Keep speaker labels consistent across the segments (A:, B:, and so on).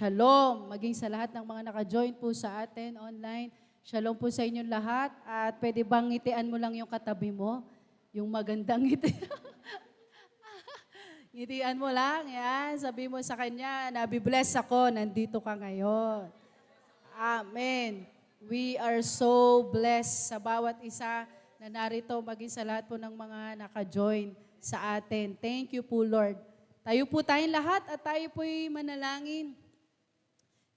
A: Shalom, maging sa lahat ng mga naka-join po sa atin online. Shalom po sa inyong lahat. At pwede bang ngitian mo lang yung katabi mo? Yung magandang ngiti. Ngitian mo lang, yan. Sabi mo sa kanya, nabibless ako, nandito ka ngayon. Amen. We are so blessed sa bawat isa na narito, maging sa lahat po ng mga naka-join sa atin. Thank you po, Lord. Tayo po tayong lahat at tayo po'y manalangin.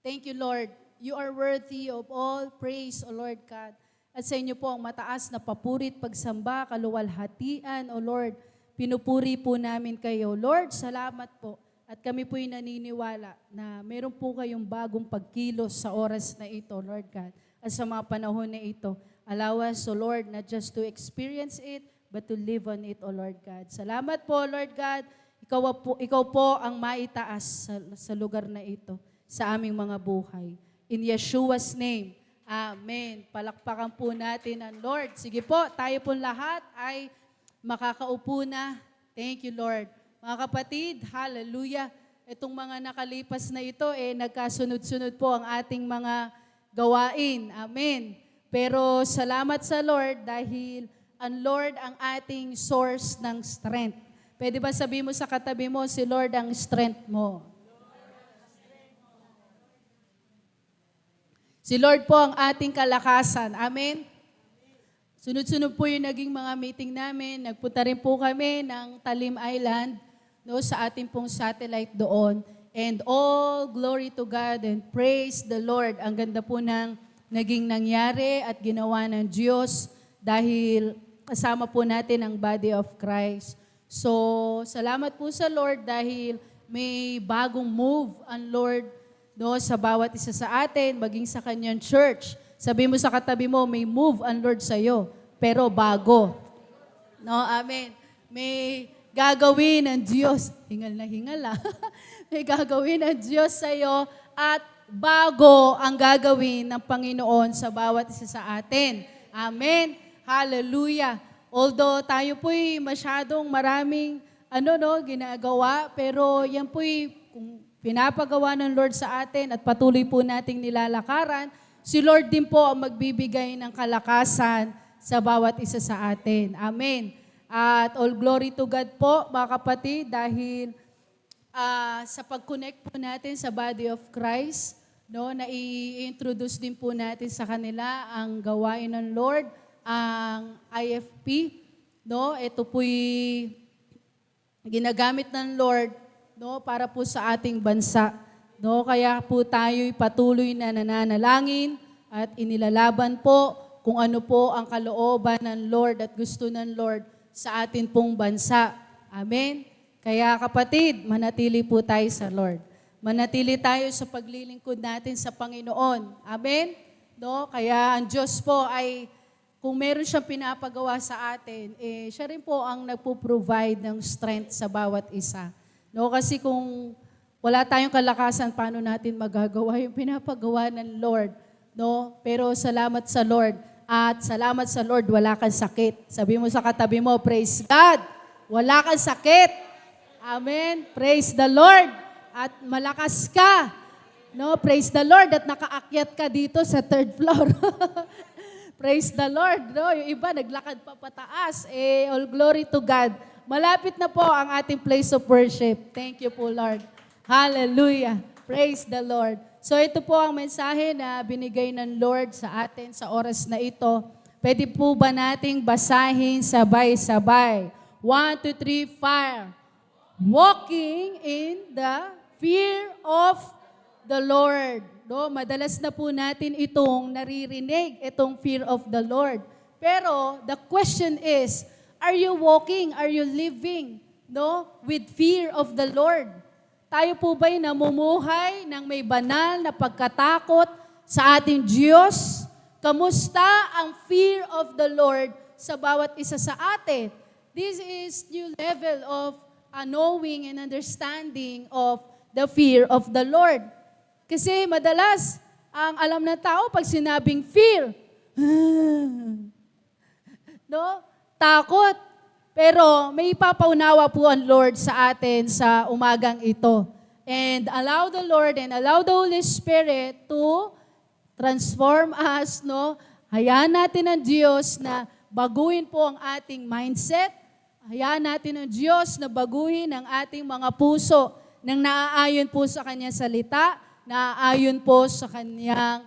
A: Thank you, Lord. You are worthy of all praise, O Lord God. At sa inyo po ang mataas na papurit, pagsamba, kaluwalhatian, O Lord. Pinupuri po namin kayo. Lord, salamat po. At kami po'y naniniwala na meron po kayong bagong pagkilos sa oras na ito, Lord God. At sa mga panahon na ito, allow us, O Lord, not just to experience it, but to live on it, O Lord God. Salamat po, Lord God. Ikaw po ang maitaas sa lugar na ito, sa aming mga buhay. In Yeshua's name, Amen. Palakpakan po natin ang Lord. Sige po, tayo po lahat ay makakaupo na. Thank you, Lord. Mga kapatid, hallelujah. Itong mga nakalipas na ito, nagkasunod-sunod po ang ating mga gawain. Amen. Pero salamat sa Lord dahil ang Lord ang ating source ng strength. Pwede ba sabihin mo sa katabi mo, si Lord ang strength mo? Si Lord po ang ating kalakasan. Amen? Sunod-sunod po yung naging mga meeting namin. Nagpunta rin po kami ng Talim Island, no, sa ating pong satellite doon. And all glory to God and praise the Lord. Ang ganda po ng naging nangyari at ginawa ng Diyos dahil kasama po natin ang body of Christ. So, salamat po sa Lord dahil may bagong move ang Lord, no, sa bawat isa sa atin, maging sa kanyang church. Sabi mo sa katabi mo, may move ang Lord sa'yo, pero bago. No, amen. May gagawin ng Diyos. Hingal na hingal ah. May gagawin ng Diyos sa'yo at bago ang gagawin ng Panginoon sa bawat isa sa atin. Amen. Hallelujah. Although tayo po'y masyadong maraming ginagawa, pero yan po'y kung pinapagawa ng Lord sa atin at patuloy po nating nilalakaran, si Lord din po ang magbibigay ng kalakasan sa bawat isa sa atin. Amen. At all glory to God po, mga kapatid, dahil sa pag-connect po natin sa body of Christ, no, na i-introduce din po natin sa kanila ang gawain ng Lord, ang IFP, no? Ito po'y ginagamit ng Lord, no, para po sa ating bansa. No, kaya po tayo'y patuloy na nananalangin at inilalaban po kung ano po ang kalooban ng Lord at gusto ng Lord sa atin pong bansa. Amen? Kaya kapatid, manatili po tayo sa Lord. Manatili tayo sa paglilingkod natin sa Panginoon. Amen? No, kaya ang Diyos po ay kung meron siyang pinapagawa sa atin, siya rin po ang nagpo-provide ng strength sa bawat isa. No, kasi kung wala tayong kalakasan, paano natin magagawa yung pinapagawa ng Lord? No? Pero salamat sa Lord. At salamat sa Lord, wala kang sakit. Sabi mo sa katabi mo, praise God, wala kang sakit. Amen. Praise the Lord. At malakas ka. No, praise the Lord at nakaakyat ka dito sa 3rd floor. Praise the Lord. No? Yung iba, naglakad pa pataas. All glory to God. Malapit na po ang ating place of worship. Thank you po, Lord. Hallelujah. Praise the Lord. So ito po ang mensahe na binigay ng Lord sa atin sa oras na ito. Pwede po ba nating basahin sabay-sabay? 1, 2, 3, fire. Walking in the fear of the Lord. No, madalas na po natin itong naririnig, itong fear of the Lord. Pero the question is, are you walking, are you living, no, with fear of the Lord? Tayo po ba'y namumuhay ng may banal na pagkatakot sa ating Diyos? Kamusta ang fear of the Lord sa bawat isa sa atin? This is new level of knowing and understanding of the fear of the Lord. Kasi madalas, ang alam ng tao pag sinabing fear, no? Takot. Pero may ipapaunawa po ang Lord sa atin sa umagang ito. and allow the Lord and allow the Holy Spirit to transform us, no? Hayaan natin ang Diyos na baguhin po ang ating mindset. Hayaan natin ang Diyos na baguhin ang ating mga puso nang naaayon po sa Kanyang salita, naaayon po sa Kanyang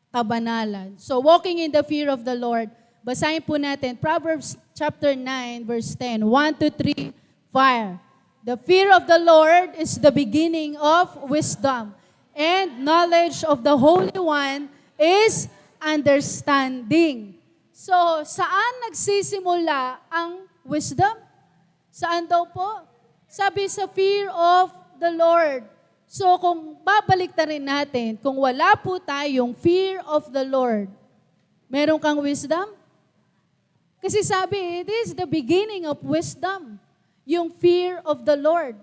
A: kabanalan. So, walking in the fear of the Lord, basahin po natin, Proverbs chapter 9, verse 10, 1 to 3, fire. The fear of the Lord is the beginning of wisdom, and knowledge of the Holy One is understanding. So, saan nagsisimula ang wisdom? Saan daw po? Sabi sa fear of the Lord. So, kung babalik na rin natin, kung wala po tayong fear of the Lord, meron kang wisdom? Kasi sabi, it is the beginning of wisdom, yung fear of the Lord.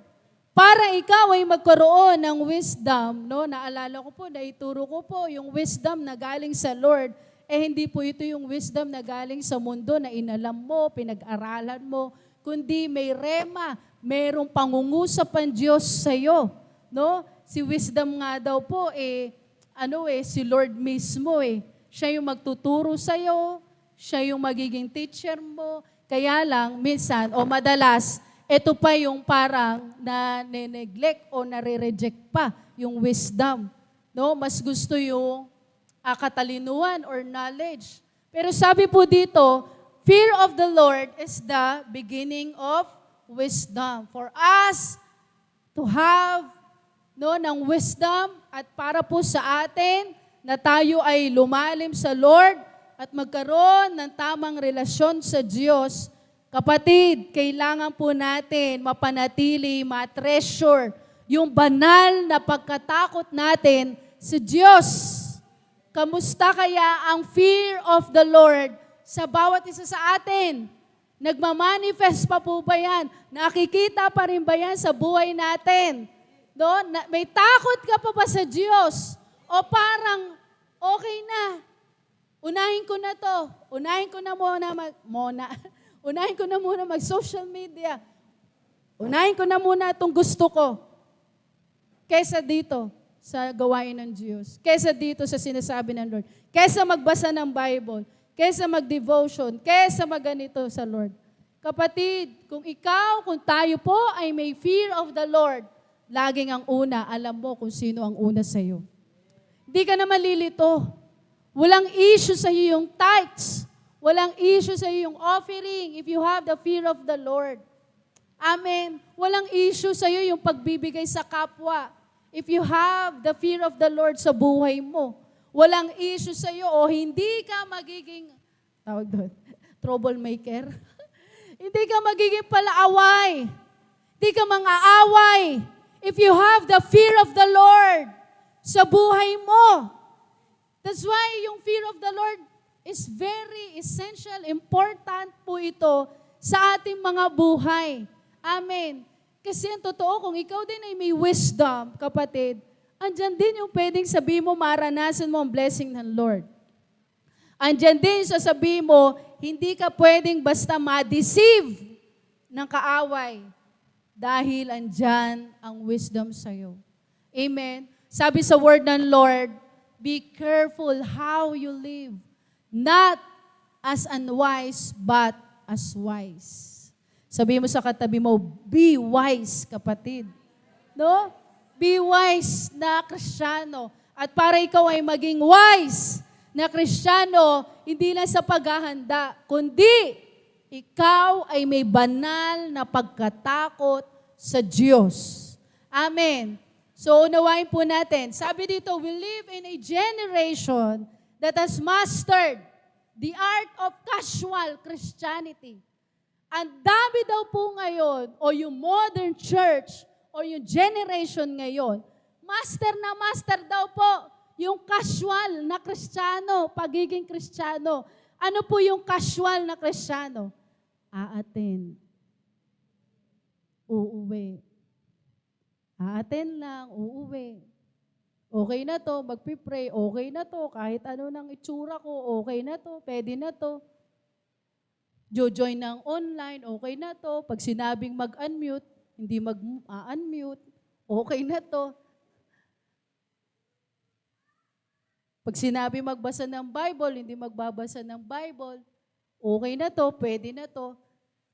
A: Para ikaw ay magkaroon ng wisdom, no? Naalala ko po, naituro ko po, yung wisdom na galing sa Lord, hindi po ito yung wisdom na galing sa mundo na inalam mo, pinag-aralan mo, kundi may rema, mayroong pangungusap ang Diyos sa iyo, no? Si wisdom nga daw po, si Lord mismo, siya yung magtuturo sa iyo, siya yung magiging teacher mo, kaya lang, minsan, o madalas, ito pa yung parang na-neglect o nare-reject pa yung wisdom. No? Mas gusto yung katalinuhan or knowledge. Pero sabi po dito, fear of the Lord is the beginning of wisdom. For us to have ng wisdom at para po sa atin na tayo ay lumalim sa Lord at magkaroon ng tamang relasyon sa Diyos, kapatid, kailangan po natin mapanatili, ma-treasure yung banal na pagkatakot natin sa Diyos. Kamusta kaya ang fear of the Lord sa bawat isa sa atin? Nagmamanifest pa po ba yan? Nakikita pa rin ba yan sa buhay natin? May takot ka pa ba sa Diyos? O parang, okay na, unahin ko na to, unahin ko na muna mag-social media. Unahin ko na muna itong gusto ko. Kesa dito sa gawain ng Diyos. Kesa dito sa sinasabi ng Lord. Kesa magbasa ng Bible. Kesa mag-devotion. Kesa magganito sa Lord. Kapatid, kung tayo po ay may fear of the Lord, laging ang una, alam mo kung sino ang una sa iyo. Hindi ka na malilito. Walang issue sa iyo yung tithes. Walang issue sa iyo yung offering if you have the fear of the Lord. Amen. Walang issue sa iyo yung pagbibigay sa kapwa if you have the fear of the Lord sa buhay mo. Walang issue sa iyo o hindi ka magiging, troublemaker. Hindi ka magiging palaaway. Hindi ka mang-aaway if you have the fear of the Lord sa buhay mo. That's why yung fear of the Lord is very essential, important po ito sa ating mga buhay. Amen. Kasi ang totoo, kung ikaw din ay may wisdom, kapatid, andyan din yung pwedeng sabihin mo, maranasan mo ang blessing ng Lord. Andyan din sasabihin mo, hindi ka pwedeng basta ma-deceive ng kaaway dahil andyan ang wisdom sa'yo. Amen. Sabi sa word ng Lord, be careful how you live. Not as unwise, but as wise. Sabi mo sa katabi mo, be wise, kapatid. No? Be wise na Kristiyano. At para ikaw ay maging wise na Kristiyano, hindi lang sa paghahanda, kundi ikaw ay may banal na pagkatakot sa Diyos. Amen. So, unawain po natin. Sabi dito, we live in a generation that has mastered the art of casual Christianity. Ang dami daw po ngayon, o yung modern church, o yung generation ngayon, master daw po yung casual na Kristiyano, pagiging Kristiyano. Ano po yung casual na Kristiyano? Aaten. Uuwi. Aaten lang, uuwi. Okay na to, magpipray, okay na to, kahit ano nang itsura ko, okay na to, pwede na to. Jo-join ng online, okay na to. Pag sinabing mag-unmute, hindi mag-unmute. Okay na to. Pag sinabi magbasa ng Bible, hindi magbabasa ng Bible, okay na to, pwede na to.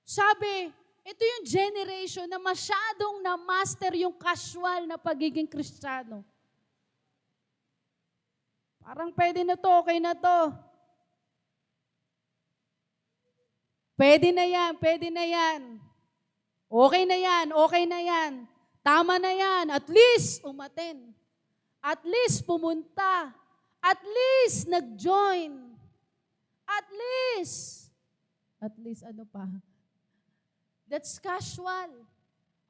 A: Sabi, ito yung generation na masyadong na-master yung casual na pagiging Kristiyano. Parang pwede na to, okay na to. Pwede na yan, pwede na yan. Okay na yan, okay na yan. Tama na yan, at least umaten. At least pumunta. At least nag-join. At least ano pa? That's casual.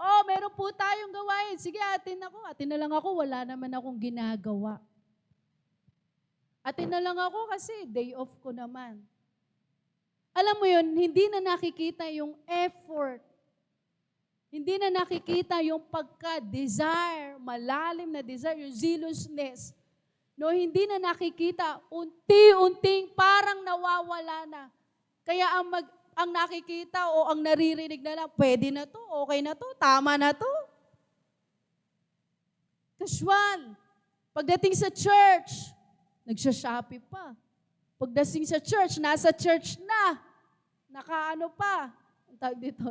A: Oh, meron po tayong gawain. Sige, atin na lang ako, wala naman akong ginagawa. Atin na lang ako kasi day off ko naman. Alam mo yun, hindi na nakikita yung effort. Hindi na nakikita yung pagka-desire, malalim na desire, yung zealousness. No, hindi na nakikita, unti-unting parang nawawala na. Kaya ang nakikita o ang naririnig na lang, pwede na to, okay na to, tama na to. Casual. Pagdating sa church, nagsha-Shopee pa. Pagdating sa church, nasa church na. Nakaano pa. Ang tawag dito.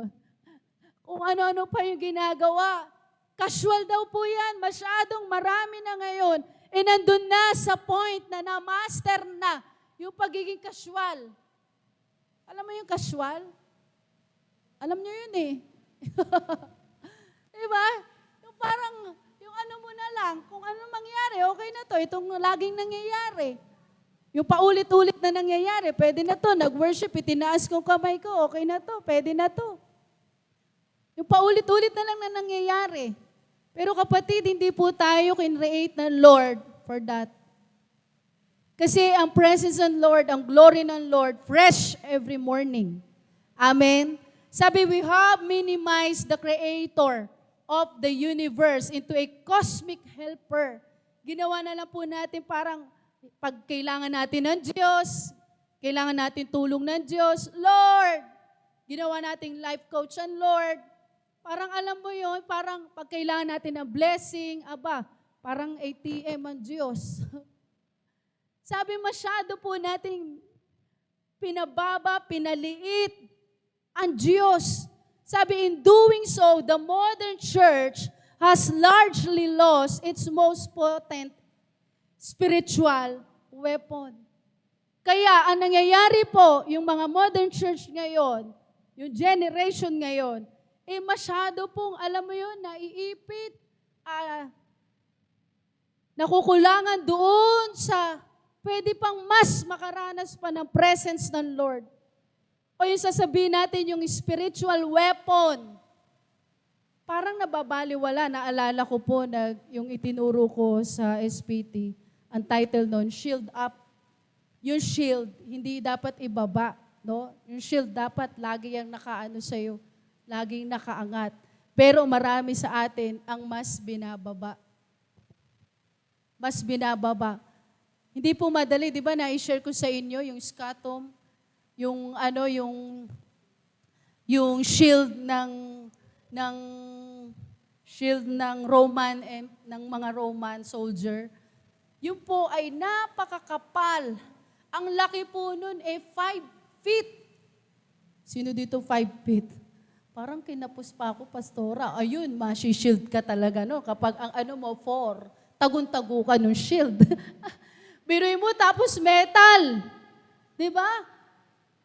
A: Kung ano-ano pa yung ginagawa. Casual daw po yan. Masyadong marami na ngayon. E nandun na sa point na na-master na yung pagiging casual. Alam mo yung casual? Alam nyo yun eh. Diba? Yung parang, yung ano mo na lang, kung ano mangyari, okay na to. Itong laging nangyayari. Yung paulit-ulit na nangyayari, pwede na to. Nag-worship, itinaas kong kamay ko, okay na to, pwede na to. Yung paulit-ulit na lang na nangyayari. Pero kapatid, hindi po tayo kinreate ng Lord for that. Kasi ang presence ng Lord, ang glory ng Lord, fresh every morning. Amen? Sabi, we have minimized the Creator of the universe into a cosmic helper. Ginawa na lang po natin parang pag kailangan natin ng Diyos, kailangan natin tulong ng Diyos, Lord, ginawa nating life coach ang Lord. Parang alam mo yun, parang pag kailangan natin ng blessing, parang ATM ang Diyos. Sabi, masyado po nating pinababa, pinaliit ang Diyos. Sabi, in doing so, the modern church has largely lost its most potent spiritual weapon. Kaya, ang nangyayari po, yung mga modern church ngayon, yung generation ngayon, masyado pong, alam mo yun, naiipit, nakukulangan doon sa, pwede pang mas makaranas pa ng presence ng Lord. O yung sasabihin natin, yung spiritual weapon, parang nababaliwala. Naalala ko po na yung itinuro ko sa SPT, ang title noon, Shield Up. Yung shield, hindi dapat ibaba. No? Yung shield dapat lagi yung nakaano sa'yo. Laging nakaangat. Pero marami sa atin ang mas binababa. Mas binababa. Hindi po madali, di ba, na-share ko sa inyo yung scatum, yung shield ng Roman and ng mga Roman soldier. Yun po ay napakakapal. Ang laki po nun 5 feet. Sino dito 5 feet? Parang kinapos pa ako, pastora. Ayun, ma-shield ka talaga, no? Kapag ang 4, tagun-tago ka ng shield. Biruin mo, tapos metal. Diba?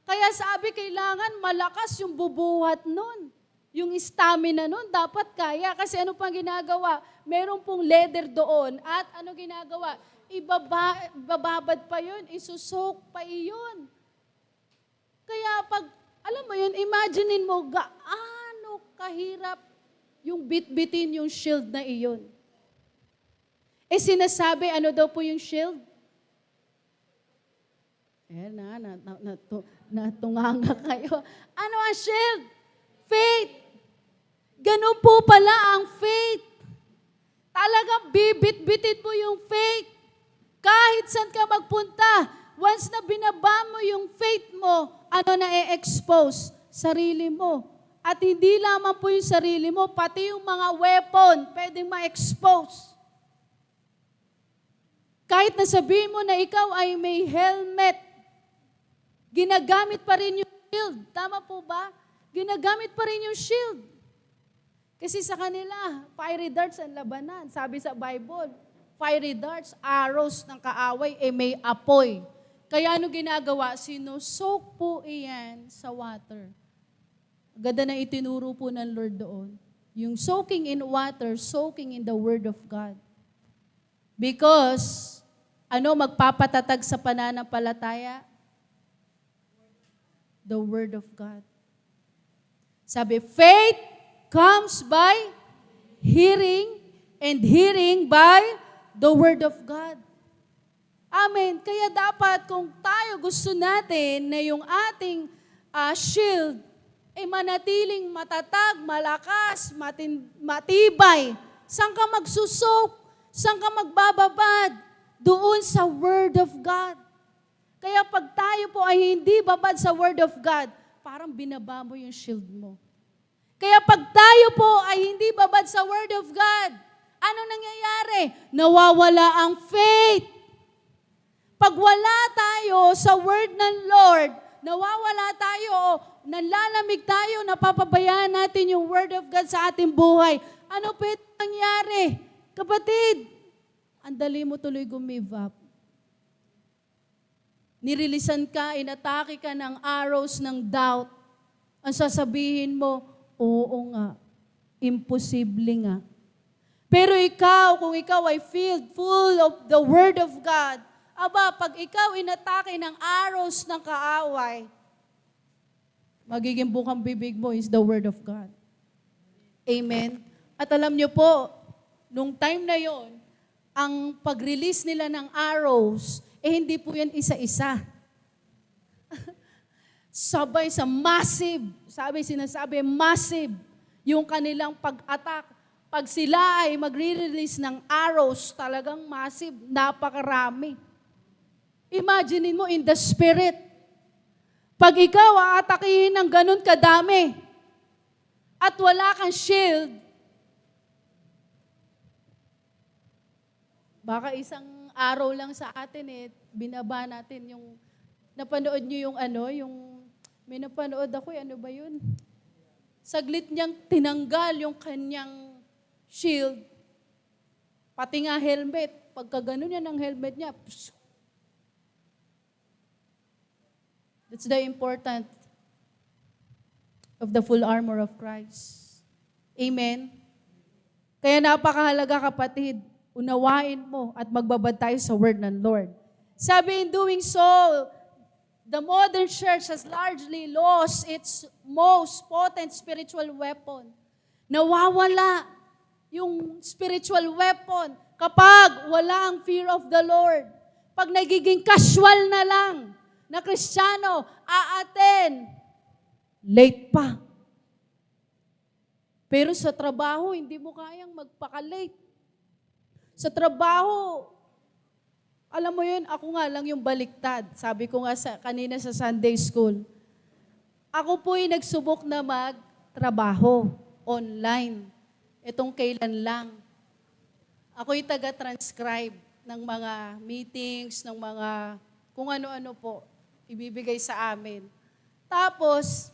A: Kaya sabi, kailangan malakas yung bubuhat nun. Yung stamina nun, dapat kaya. Kasi ano pang ginagawa? Meron pong leather doon. At ano ginagawa? Ibababad pa yun, isusok pa iyon. Kaya pag alam mo yun, imaginein mo gaano kahirap yung bitbitin yung shield na iyon. Sinasabi, ano daw po yung shield? Natunganga kayo. Ano ang shield? Faith. Ganun po pala ang faith. Talagang bibit-bitin mo yung faith. Kahit saan ka magpunta, once na binaba mo yung faith mo, ano na i-expose? Sarili mo. At hindi lamang po yung sarili mo, pati yung mga weapon, pwedeng ma-expose. Kahit na sabihin mo na ikaw ay may helmet, ginagamit pa rin yung shield. Tama po ba? Ginagamit pa rin yung shield. Kasi sa kanila, fiery darts ang labanan. Sabi sa Bible, fiery darts, arrows ng kaaway, may apoy. Kaya ano ginagawa? Soak po iyan sa water. Ganda na itinuro po ng Lord doon. Yung soaking in water, soaking in the Word of God. Because, magpapatatag sa pananampalataya? The Word of God. Sabi, faith comes by hearing, and hearing by the Word of God. Amen. Kaya dapat kung tayo gusto natin na yung ating shield ay manatiling matatag, malakas, matibay, saan ka magsusok? Saan ka magbababad? Doon sa Word of God. Kaya pag tayo po ay hindi babad sa Word of God, parang binaba mo yung shield mo. Kaya pag tayo po ay hindi babad sa Word of God, ano nangyayari? Nawawala ang faith. Pag wala tayo sa Word ng Lord, nawawala tayo, nanlalamig tayo, napapabayaan natin yung Word of God sa ating buhay. Ano pwede nangyari? Kapatid, ang dali mo tuloy give up. Nirilisan ka, inatake ka ng arrows ng doubt. Ang sasabihin mo, oo nga, imposible nga. Pero ikaw, kung ikaw ay filled, full of the Word of God, pag ikaw inatake ng arrows ng kaaway, magiging bukang bibig mo is the Word of God. Amen? At alam niyo po, nung time na yon, ang pag-release nila ng arrows, hindi po yan isa-isa. Sabay sa massive, sinasabi, massive, yung kanilang pag-attack. Pag sila ay magre-release ng arrows, talagang massive, napakarami. Imagine mo in the spirit. Pag ikaw aatakihin ng ganun kadami at wala kang shield, baka isang araw lang sa atin binaba natin yung, napanood nyo may napanood ako ano ba yun? Saglit niyang tinanggal yung kanyang shield, pati nga helmet. Pagka ganun yan ang helmet niya, that's the important of the full armor of Christ. Amen? Kaya napakahalaga, kapatid, unawain mo at magbabad tayo sa word ng Lord. Sabi, in doing so, the modern church has largely lost its most potent spiritual weapon. Nawawala yung spiritual weapon kapag wala ang fear of the Lord. Pag nagiging casual na lang, na Kristiyano, aaten, late pa. Pero sa trabaho, hindi mo kayang magpaka-late. Sa trabaho, alam mo yun, ako nga lang yung baliktad. Sabi ko nga kanina sa Sunday School, ako po'y nagsubok na magtrabaho online. Itong kailan lang. Ako'y taga-transcribe ng mga meetings, ng mga kung ano-ano po ibibigay sa amin. Tapos,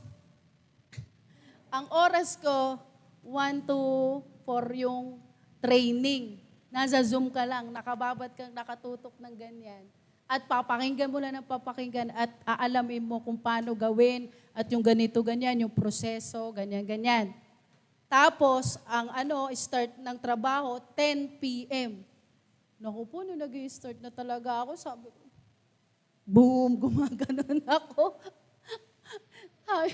A: ang oras ko, 1 to 4 yung training. Nasa Zoom ka lang, nakababad kang nakatutok ng ganyan. At papakinggan mo lang ng papakinggan at aalamin mo kung paano gawin at yung ganito, ganyan, yung proseso, ganyan, ganyan. Tapos, ang start ng trabaho, 10 p.m. Naku po, nung nag-i-start na talaga ako, sabi ko, boom, gumaganon ako. Ay,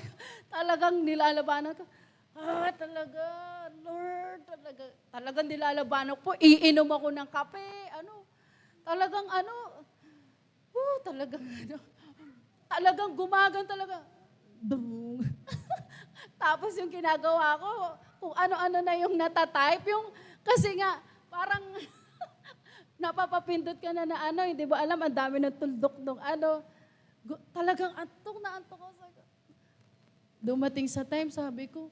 A: talagang nilalabanan ko. Talaga, Lord, talagang nilalabanan ko po. Iinom ako ng kape, talagang gumagan talaga. Boom. Tapos yung ginagawa ko, kung ano-ano na yung natatype, kasi nga, parang, napapapindot ka na hindi ba alam, ang dami ng tuldok nung talagang antok na antok ako. Dumating sa time, sabi ko,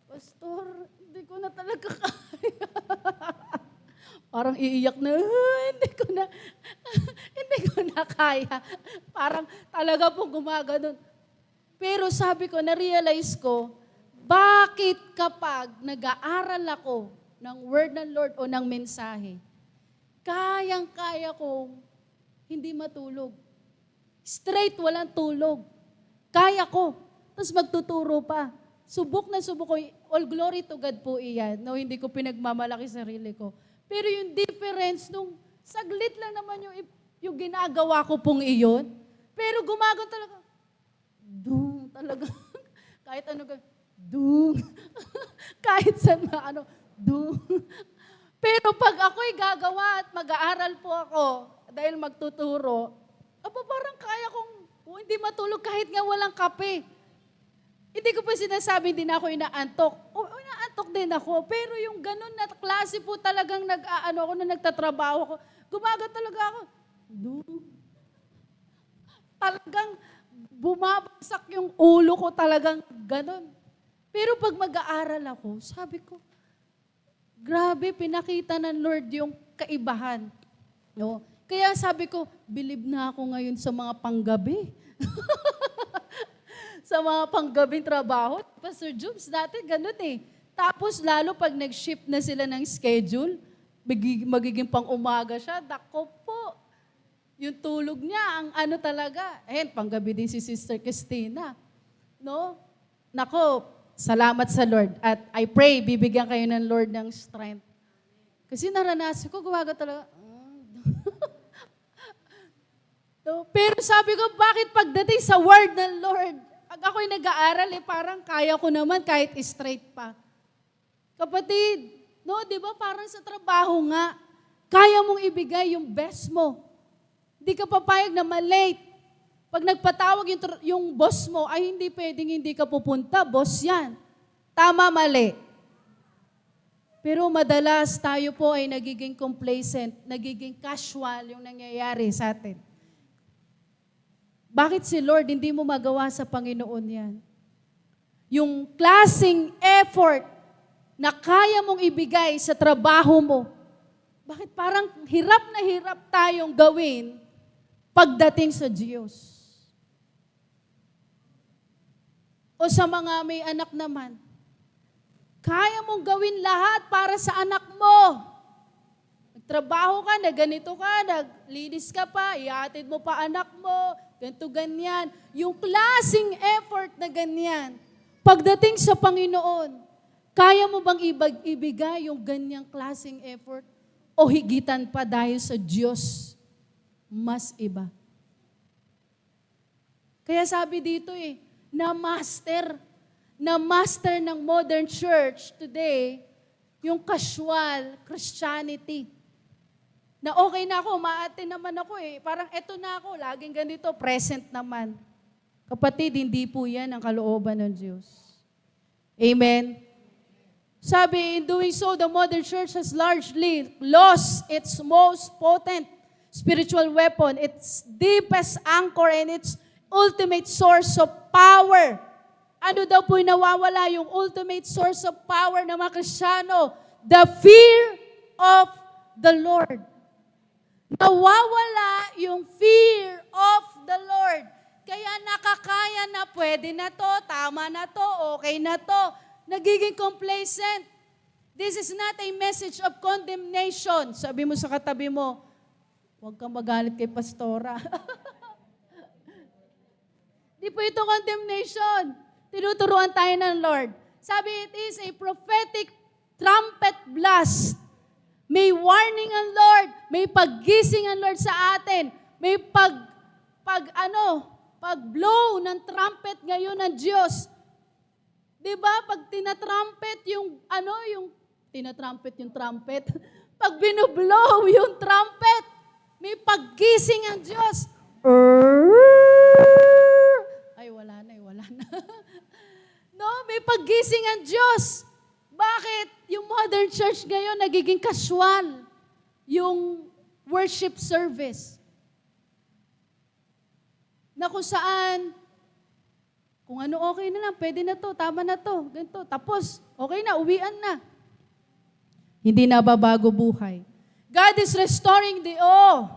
A: Pastor, hindi ko na talaga kaya. Parang iiyak na, hindi ko na, hindi ko na kaya. Parang talaga pong gumaganon. Pero sabi ko, na-realize ko, bakit kapag nag-aaral ako ng word ng Lord o ng mensahe, kayang-kaya kong hindi matulog. Straight, walang tulog. Kaya ko. Tapos magtuturo pa. Subok na subok ko. All glory to God po iyan. No, hindi ko pinagmamalaki sarili ko. Pero yung difference nung saglit lang naman yung ginagawa ko pong iyon. Pero gumagawa talaga. Dung talaga. Kahit ano ka. Dung. Kahit saan na ano. Dung. Pero pag ako'y gagawa at mag-aaral po ako dahil magtuturo, parang kaya kong hindi matulog kahit nga walang kape. Hindi ko pa sinasabi, hindi na ako inaantok. Inaantok din ako. Pero yung ganun na klase po talagang ako na nagtatrabaho ako, gumaga talaga ako. Talagang bumabagsak yung ulo ko talagang ganun. Pero pag mag-aaral ako, sabi ko, grabe, pinakita ng Lord yung kaibahan. No? Kaya sabi ko, believe na ako ngayon sa mga panggabi. Sa mga panggabing trabaho. Pastor Jobs, dati ganun eh. Tapos lalo pag nag-shift na sila ng schedule, magiging pang-umaga siya, dako po. Yung tulog niya, ang ano talaga. Panggabi din si Sister Christina. No? Nako, salamat sa Lord. At I pray, bibigyan kayo ng Lord ng strength. Kasi naranasan ko, gumaga talaga. No? Pero sabi ko, bakit pagdating sa word ng Lord, pag ako'y nag-aaral, parang kaya ko naman kahit straight pa. Kapatid, no, di ba parang sa trabaho nga, kaya mong ibigay yung best mo. Hindi ka papayag na malate. Pag nagpatawag yung boss mo, ay hindi pwedeng hindi ka pupunta, boss yan. Tama, mali. Pero madalas tayo po ay nagiging complacent, nagiging casual yung nangyayari sa atin. Bakit si Lord hindi mo magawa sa Panginoon yan? Yung klaseng effort na kaya mong ibigay sa trabaho mo, bakit parang hirap na hirap tayong gawin pagdating sa Diyos? O sa mga may anak naman, kaya mong gawin lahat para sa anak mo. Nagtrabaho ka, na ganito ka, naglinis ka pa, iatid mo pa anak mo, ganito, ganyan. Yung klaseng effort na ganyan, pagdating sa Panginoon, kaya mo bang ibigay yung ganyang klaseng effort? O higitan pa dahil sa Diyos, mas iba? Kaya sabi dito na master ng modern church today, yung casual Christianity. Na okay na ako, maatin naman ako parang eto na ako, laging ganito, present naman. Kapatid, hindi po yan ang kalooban ng Diyos. Amen? Sabi, in doing so, the modern church has largely lost its most potent spiritual weapon, its deepest anchor, and its ultimate source of power. Ano daw po nawawala yung ultimate source of power ng mga Kristiyano? The fear of the Lord. Nawawala yung fear of the Lord. Kaya nakakaya na, pwede na to, tama na to, okay na to. Nagiging complacent. This is not a message of condemnation. Sabi mo sa katabi mo, huwag kang magalit kay pastora. Di po ito condemnation. Tinuturuan tayo ng Lord. Sabi, it is a prophetic trumpet blast. May warning ang Lord, may paggising ang Lord sa atin, may pag-blow ng trumpet ngayon ng Diyos. 'Di ba? Pag tinatrumpet yung trumpet, pag binublow yung trumpet, may paggising ang Diyos. Ay, wala na. No, may paggising ang Diyos. Bakit? Yung modern church ngayon nagiging casual yung worship service. Na kung saan, Kung ano okay na lang, pwede na to, tama na to, ganito. Tapos, okay na, uwian na. Hindi na babago buhay. God is restoring the awe,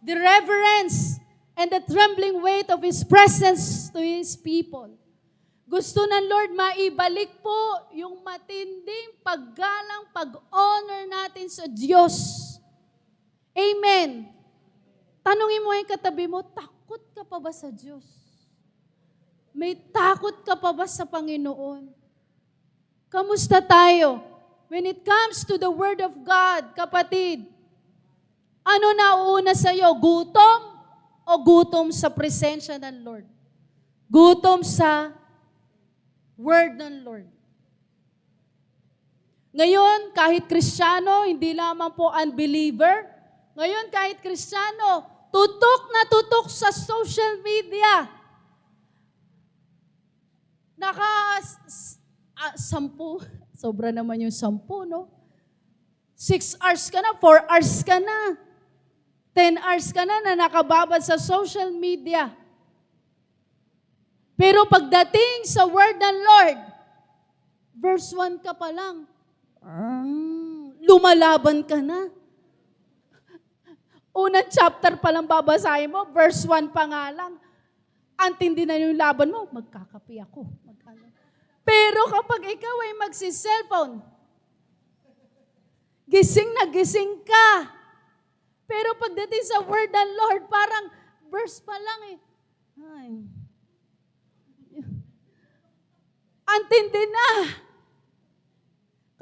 A: the reverence, and the trembling weight of His presence to His people. Gusto ng Lord maibalik po yung matinding paggalang, pag-honor natin sa Diyos. Amen. Tanungin mo yung katabi mo, takot ka pa ba sa Diyos? May takot ka pa ba sa Panginoon? Kamusta tayo? When it comes to the Word of God, kapatid, ano nauuna sa iyo? Gutom o gutom sa presensya ng Lord? Gutom sa Word ng Lord. Ngayon, kahit Kristiyano, hindi lamang po unbeliever. Ngayon, kahit Kristiyano, tutok na tutok sa social media. Sampu. Sobra naman yung 10, no? 6 hours ka na, 4 hours ka na. 10 hours ka na nakababad sa social media. Pero pagdating sa word ng Lord, verse 1 ka pa lang, lumalaban ka na. Unang chapter pa lang babasahin mo, verse 1 pa nga lang, antindi na yung laban mo, magkakapi ako. Pero kapag ikaw ay magsi-cellphone, gising na gising ka. Pero pagdating sa word ng Lord, parang verse pa lang eh. Ay. Antindi na.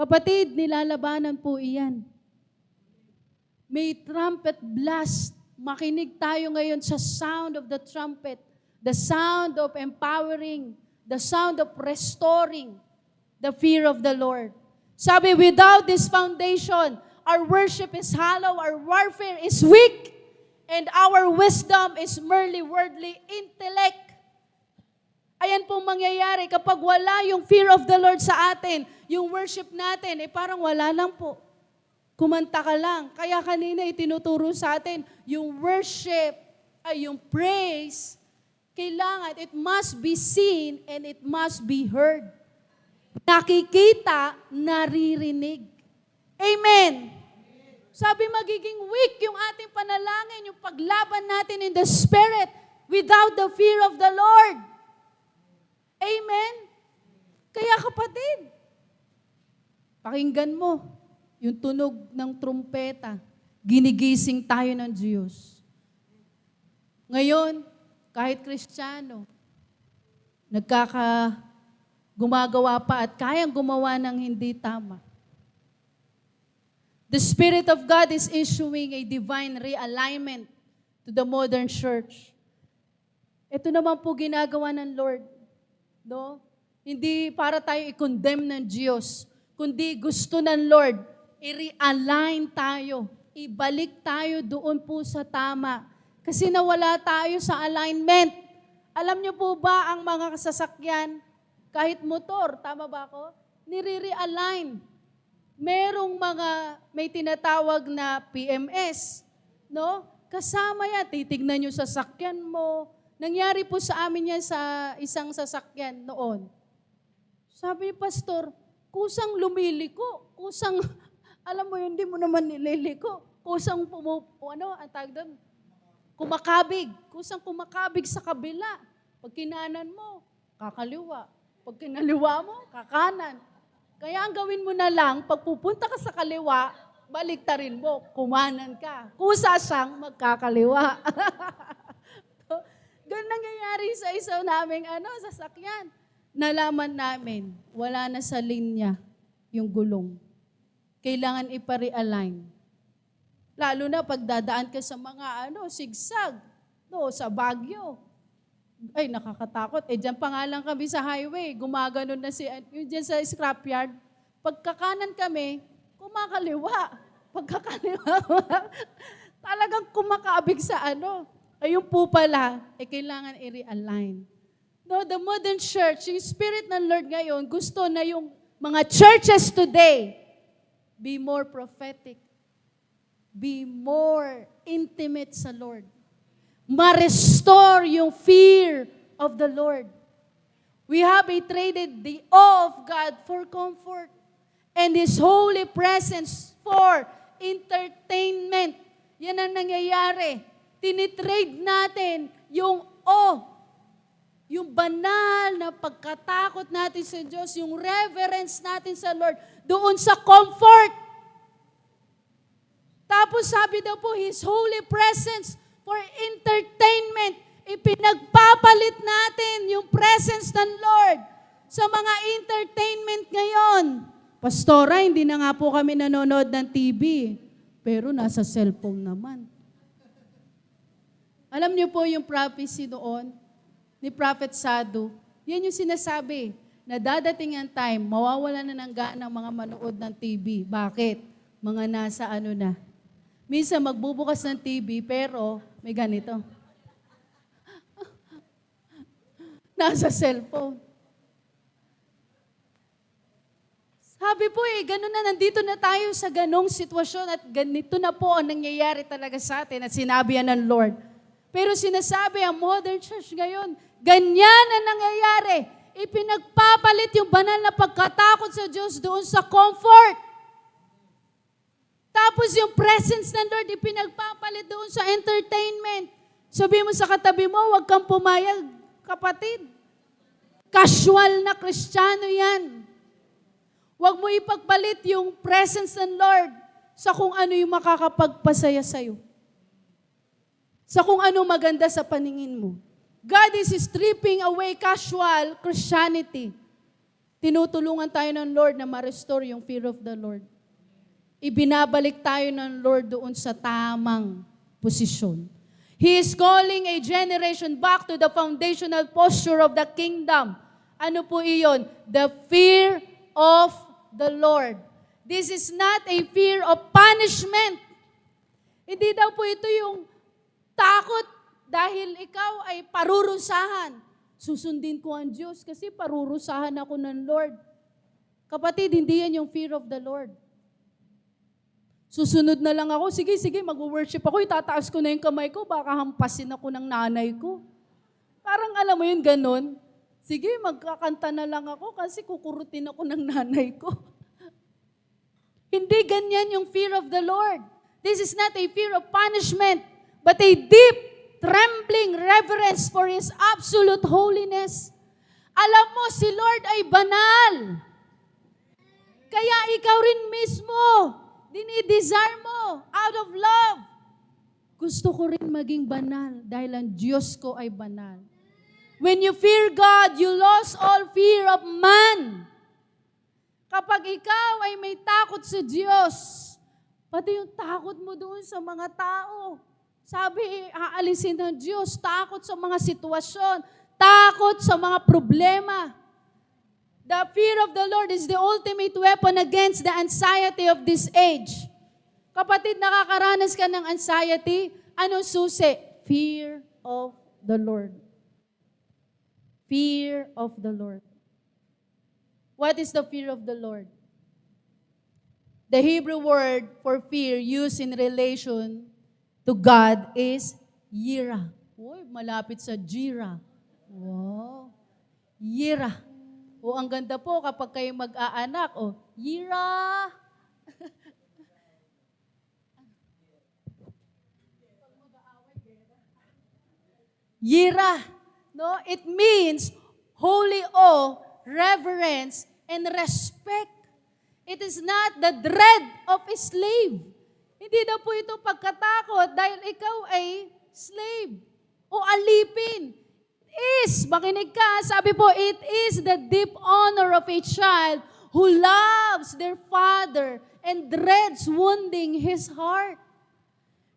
A: Kapatid, nilalabanan po iyan. May trumpet blast. Makinig tayo ngayon sa sound of the trumpet. The sound of empowering. The sound of restoring the fear of the Lord. Sabi, without this foundation, our worship is hollow, our warfare is weak, and our wisdom is merely worldly intellect. Ayan pong mangyayari kapag wala yung fear of the Lord sa atin, yung worship natin, parang wala lang po. Kumanta ka lang. Kaya kanina itinuturo sa atin, yung worship, ay yung praise, kailangan, it must be seen and it must be heard. Nakikita, naririnig. Amen. Sabi magiging weak yung ating panalangin, yung paglaban natin in the Spirit without the fear of the Lord. Amen? Kaya kapatid, pakinggan mo yung tunog ng trumpeta. Ginigising tayo ng Diyos. Ngayon, kahit Kristiyano, gumagawa pa at kayang gumawa ng hindi tama. The Spirit of God is issuing a divine realignment to the modern church. Ito naman po ginagawa ng Lord. No? Hindi para tayo i-condemn ng Diyos, kundi gusto ng Lord, i-realign tayo, ibalik tayo doon po sa tama. Kasi nawala tayo sa alignment. Alam niyo po ba ang mga sasakyan, kahit motor, tama ba ako? Nire-realign. May tinatawag na PMS, no? Kasama yan, titignan niyo sa sasakyan mo. Nangyari po sa amin yan sa isang sasakyan noon. Sabi ni Pastor, kusang lumiliko, kusang, alam mo yun, hindi mo naman nililiko, kusang ang tawag doon? Kumakabig, kusang kumakabig sa kabila. Pag kinanan mo, kakaliwa. Pag kinaliwa mo, kakanan. Kaya ang gawin mo na lang, pag pupunta ka sa kaliwa, baliktarin mo, kumanan ka. Kusa siyang magkakaliwa. Ganun nangyayari sa isa naming sasakyan. Nalaman namin, wala na sa linya yung gulong. Kailangan ipa-realign. Lalo na pag dadaan ka sa mga sigsag, sa Baguio. Ay, nakakatakot. Diyan pa nga lang kami sa highway, gumaganon na yung diyan sa scrapyard. Pagkakanan kami, kumakaliwa. Pagkakaliwa, talagang kumakaabig sa Ayun po pala, kailangan i-realign. No, the modern church, yung Spirit ng Lord ngayon, gusto na yung mga churches today, be more prophetic, be more intimate sa Lord. Ma-restore yung fear of the Lord. We have traded the awe of God for comfort and His holy presence for entertainment. Yan ang nangyayari. Tinitrade natin yung awe, yung banal na pagkatakot natin sa Diyos, yung reverence natin sa Lord, doon sa comfort. Tapos sabi daw po, His holy presence for entertainment. Ipinagpapalit natin yung presence ng Lord sa mga entertainment ngayon. Pastora, hindi na nga po kami nanonood ng TV, pero nasa cellphone naman. Alam niyo po yung prophecy doon ni Prophet Sadu, yan yung sinasabi, na dadating ang time, mawawala na ng gaan ng mga manood ng TV. Bakit? Mga nasa ano na. Minsan magbubukas ng TV, pero may ganito. Nasa cellphone. Sabi po gano'n na, nandito na tayo sa ganong sitwasyon at ganito na po ang nangyayari talaga sa atin at sinabi yan ng Lord. Pero sinasabi ang modern church ngayon, ganyan ang nangyayari. Ipinagpapalit yung banal na pagkatakot sa Diyos doon sa comfort. Tapos yung presence ng Lord, ipinagpapalit doon sa entertainment. Sabi mo sa katabi mo, huwag kang pumayag, kapatid. Casual na Kristiyano yan. Huwag mo ipagpalit yung presence ng Lord sa kung ano yung makakapagpasaya sa'yo. Sa kung ano maganda sa paningin mo. God is stripping away casual Christianity. Tinutulungan tayo ng Lord na ma-restore yung fear of the Lord. Ibinabalik tayo ng Lord doon sa tamang posisyon. He is calling a generation back to the foundational posture of the kingdom. Ano po iyon? The fear of the Lord. This is not a fear of punishment. Hindi daw po ito yung takot dahil ikaw ay parurusahan. Susundin ko ang Diyos kasi parurusahan ako ng Lord. Kapatid, hindi yan yung fear of the Lord. Susunod na lang ako, sige, mag-worship ako, itataas ko na yung kamay ko, baka hampasin ako ng nanay ko. Parang alam mo yun, ganun. Sige, magkakanta na lang ako kasi kukurutin ako ng nanay ko. Hindi ganyan yung fear of the Lord. This is not a fear of punishment, but a deep, trembling reverence for His absolute holiness. Alam mo, si Lord ay banal. Kaya ikaw rin mismo, dinidesire mo, out of love. Gusto ko rin maging banal dahil ang Diyos ko ay banal. When you fear God, you lost all fear of man. Kapag ikaw ay may takot sa Diyos, pati yung takot mo doon sa mga tao, sabi, aalisin ng Diyos, takot sa mga sitwasyon, takot sa mga problema. The fear of the Lord is the ultimate weapon against the anxiety of this age. Kapatid, nakakaranas ka ng anxiety, anong susi? Fear of the Lord. Fear of the Lord. What is the fear of the Lord? The Hebrew word for fear used in relation to God is yira. Uy, malapit sa jira. Wow. Yira. O, ang ganda po kapag kayo mag-aanak. O, yira. Yira. No? It means holy awe, reverence, and respect. It is not the dread of a slave. Hindi daw po ito pagkatakot dahil ikaw ay slave o alipin. Makinig ka, sabi po, it is the deep honor of a child who loves their father and dreads wounding his heart.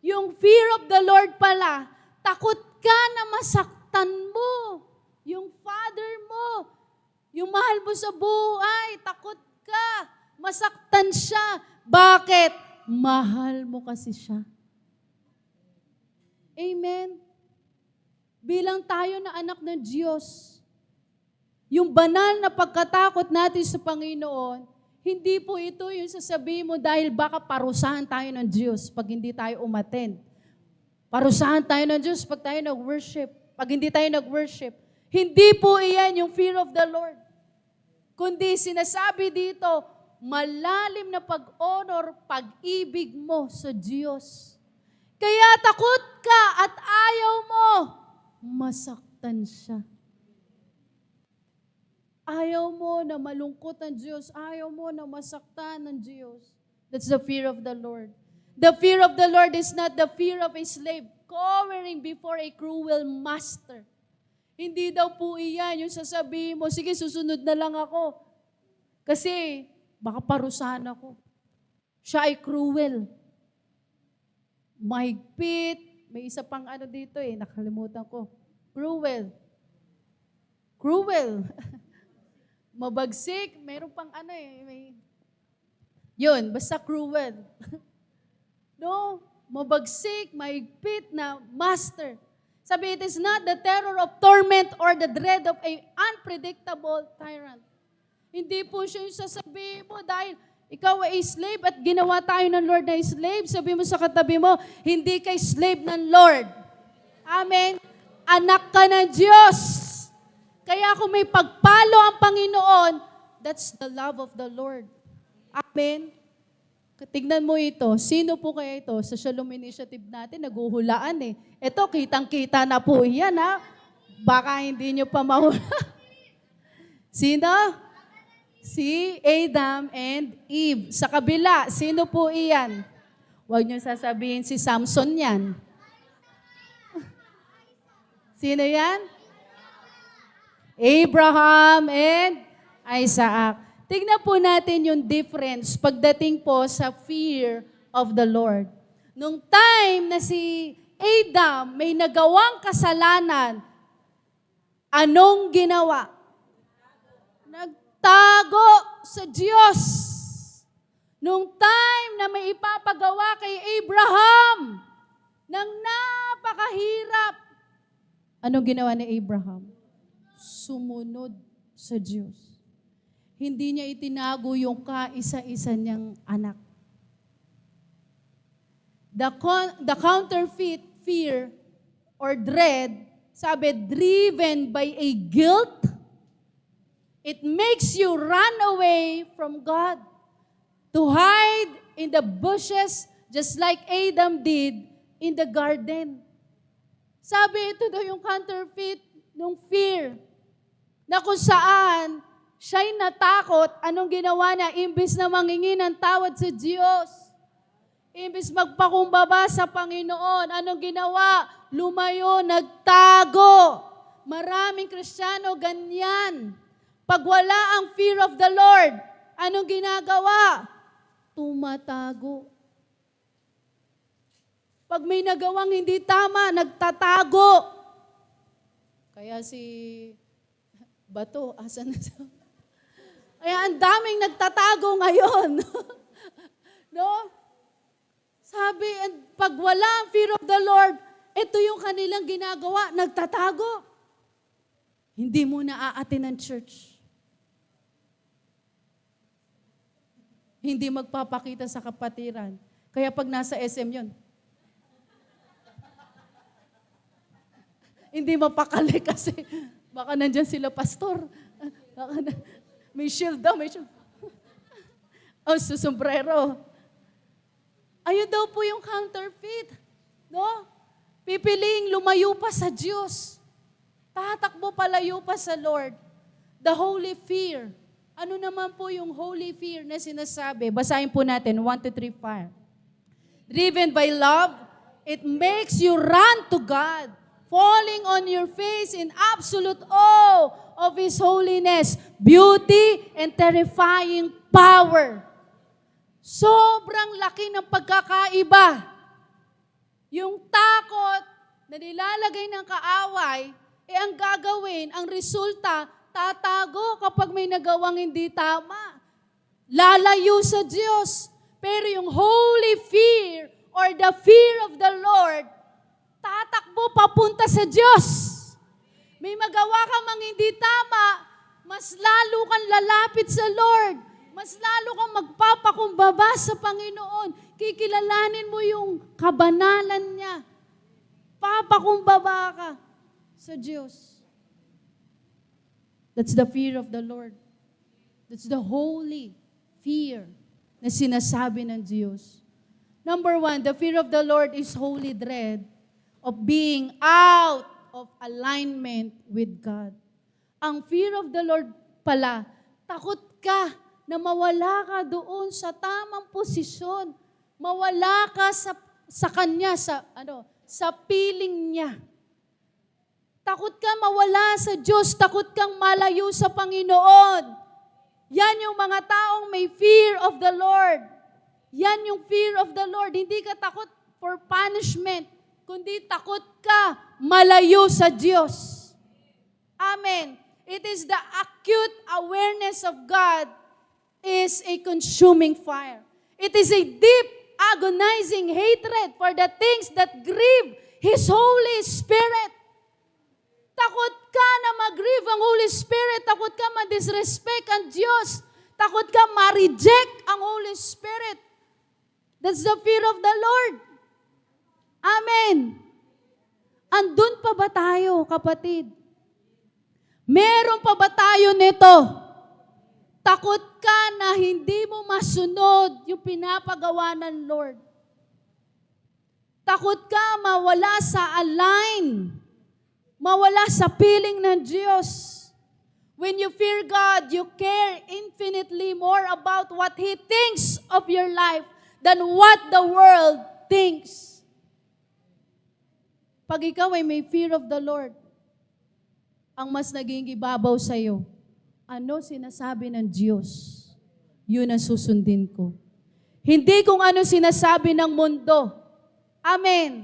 A: Yung fear of the Lord pala, takot ka na masaktan mo yung father mo, yung mahal mo sa buhay, takot ka, masaktan siya. Bakit? Mahal mo kasi siya. Amen? Bilang tayo na anak ng Diyos, yung banal na pagkatakot natin sa Panginoon, hindi po ito yung sasabihin mo dahil baka parusahan tayo ng Diyos pag hindi tayo umattend. Parusahan tayo ng Diyos pag tayo nag-worship. Pag hindi tayo nag-worship. Hindi po iyan yung fear of the Lord. Kundi sinasabi dito, malalim na pag-honor, pag-ibig mo sa Diyos. Kaya takot ka at ayaw mo, masaktan siya. Ayaw mo na malungkot ang Diyos. Ayaw mo na masaktan ng Diyos. That's the fear of the Lord. The fear of the Lord is not the fear of a slave cowering before a cruel master. Hindi daw po iyan yung sasabihin mo, sige, susunod na lang ako. Kasi baka parusahan ako. Siya ay cruel. Mahigpit. May isa pang ano dito nakalimutan ko. Cruel. Cruel. Mabagsik. Mayroon pang yun, basta cruel. No? Mabagsik, mahigpit na master. Sabi, it is not the terror of torment or the dread of a unpredictable tyrant. Hindi po siya yung sasabihin mo dahil ikaw ay slave at ginawa tayo ng Lord na slave. Sabi mo sa katabi mo, hindi kay slave ng Lord. Amen? Anak ka ng Diyos. Kaya kung may pagpalo ang Panginoon, that's the love of the Lord. Amen? Tignan mo ito. Sino po kaya ito? Sa Shalom Initiative natin, naguhulaan Ito, kitang-kita na po yan Baka hindi nyo pa mahula. Sino? Si Adam and Eve. Sa kabila, sino po iyan? Huwag nyo sasabihin si Samson yan. Sino yan? Abraham and Isaac. Tignan po natin yung difference pagdating po sa fear of the Lord. Nung time na si Adam may nagawang kasalanan, anong ginawa? Nagtago sa Diyos. Nung time na may ipapagawa kay Abraham ng napakahirap, anong ginawa ni Abraham? Sumunod sa Diyos. Hindi niya itinago yung kaisa-isa niyang anak. The counterfeit fear or dread, sabi, driven by a guilt, it makes you run away from God to hide in the bushes just like Adam did in the garden. Sabi, ito daw yung counterfeit ng fear na kung saan siya'y natakot, anong ginawa niya? Imbis na mangingin ng tawad sa Diyos, imbis magpakumbaba sa Panginoon, anong ginawa? Lumayo, nagtago. Maraming Kristiyano ganyan. Pag wala ang fear of the Lord, anong ginagawa? Tumatago. Pag may nagawang hindi tama, nagtatago. Kaya si Bato, asan na siya? Kaya ang daming nagtatago ngayon. No? Sabi, pag wala ang fear of the Lord, ito yung kanilang ginagawa, nagtatago. Hindi mo naaatin ng church. Hindi magpapakita sa kapatiran. Kaya pag nasa SM yun, hindi mapakali kasi baka nandyan sila pastor. Baka may shield daw, may shield. O, susombrero. Ayun daw po yung counterfeit. No? Pipiliing lumayo pa sa Diyos. Tatakbo palayo pa sa Lord. The holy fear. Ano naman po yung holy fear na sinasabi? Basahin po natin, 1, 2, 3, 5. Driven by love, it makes you run to God, falling on your face in absolute awe of His holiness, beauty, and terrifying power. Sobrang laki ng pagkakaiba. Yung takot na nilalagay ng kaaway, ang gagawin, ang resulta, tatago kapag may nagawang hindi tama. Lalayo sa Diyos. Pero yung holy fear or the fear of the Lord, tatakbo papunta sa Diyos. May magawa ka mang hindi tama, mas lalo kang lalapit sa Lord. Mas lalo kang magpapakumbaba sa Panginoon. Kikilalanin mo yung kabanalan niya. Papakumbaba ka sa Diyos. That's the fear of the Lord. That's the holy fear na sinasabi ng Diyos. Number 1, the fear of the Lord is holy dread of being out of alignment with God. Ang fear of the Lord pala, takot ka na mawala ka doon sa tamang posisyon. Mawala ka sa Kanya, sa piling niya. Takot ka mawala sa Diyos, takot kang malayo sa Panginoon. Yan yung mga taong may fear of the Lord. Yan yung fear of the Lord. Hindi ka takot for punishment, kundi takot ka malayo sa Diyos. Amen. It is the acute awareness of God is a consuming fire. It is a deep, agonizing hatred for the things that grieve His Holy Spirit. Takot ka na mag-grieve ang Holy Spirit. Takot ka ma-disrespect ang Diyos. Takot ka ma-reject ang Holy Spirit. That's the fear of the Lord. Amen. Andun pa ba tayo, kapatid? Meron pa ba tayo nito? Takot ka na hindi mo masunod yung pinapagawa ng Lord. Takot ka mawala sa mawala sa piling ng Diyos. When you fear God, you care infinitely more about what He thinks of your life than what the world thinks. Pag ikaw ay may fear of the Lord, ang mas naging ibabaw sa'yo, ano sinasabi ng Diyos, yun ang susundin ko. Hindi kung ano sinasabi ng mundo. Amen.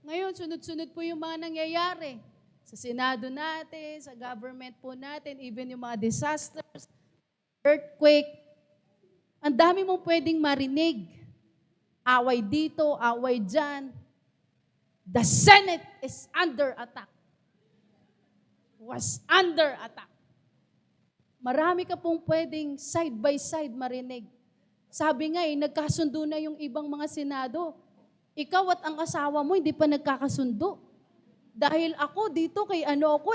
A: Ngayon, sunod-sunod po yung mga nangyayari. Sa Senado natin, sa government po natin, even yung mga disasters, earthquake. Ang dami mong pwedeng marinig. Away dito, away dyan. The Senate is under attack. Was under attack. Marami ka pong pwedeng side by side marinig. Sabi nga nagkasundo na yung ibang mga Senado. Ikaw at ang asawa mo, hindi pa nagkakasundo. Dahil ako dito kay ako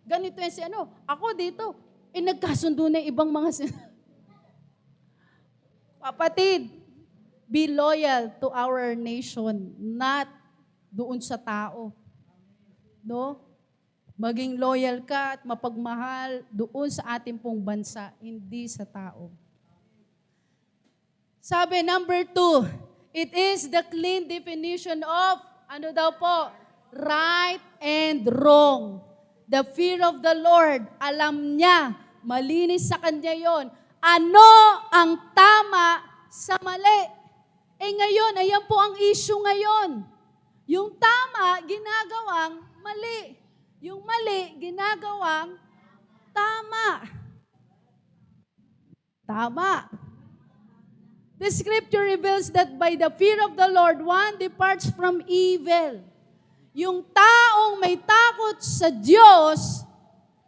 A: Ganito yan si Ako dito. Nagkasundo na ibang mga Kapatid, be loyal to our nation, not doon sa tao. No? Maging loyal ka at mapagmahal doon sa ating pong bansa, hindi sa tao. Sabi, number 2, it is the clean definition of, right and wrong. The fear of the Lord, alam niya, malinis sa Kanya yon. Ano ang tama sa mali? Ngayon, ayan po ang issue ngayon. Yung tama, ginagawang mali. Yung mali, ginagawang tama. Tama. The scripture reveals that by the fear of the Lord, one departs from evil. Yung taong may takot sa Diyos,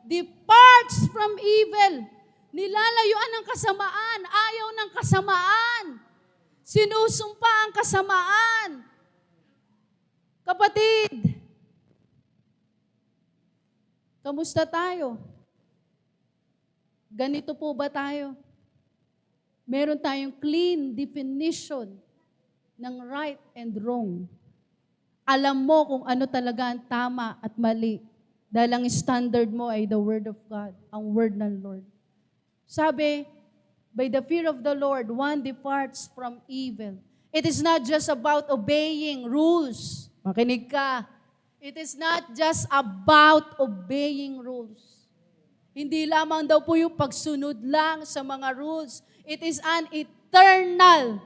A: departs from evil. Nilalayuan ng kasamaan, ayaw ng kasamaan. Sinusumpa ang kasamaan. Kapatid, kamusta tayo? Ganito po ba tayo? Meron tayong clean definition ng right and wrong. Alam mo kung ano talaga ang tama at mali. Dahil ang standard mo ay the Word of God, ang Word ng Lord. Sabi, by the fear of the Lord, one departs from evil. It is not just about obeying rules. Makinig ka. It is not just about obeying rules. Hindi lamang daw po yung pagsunod lang sa mga rules. It is an internal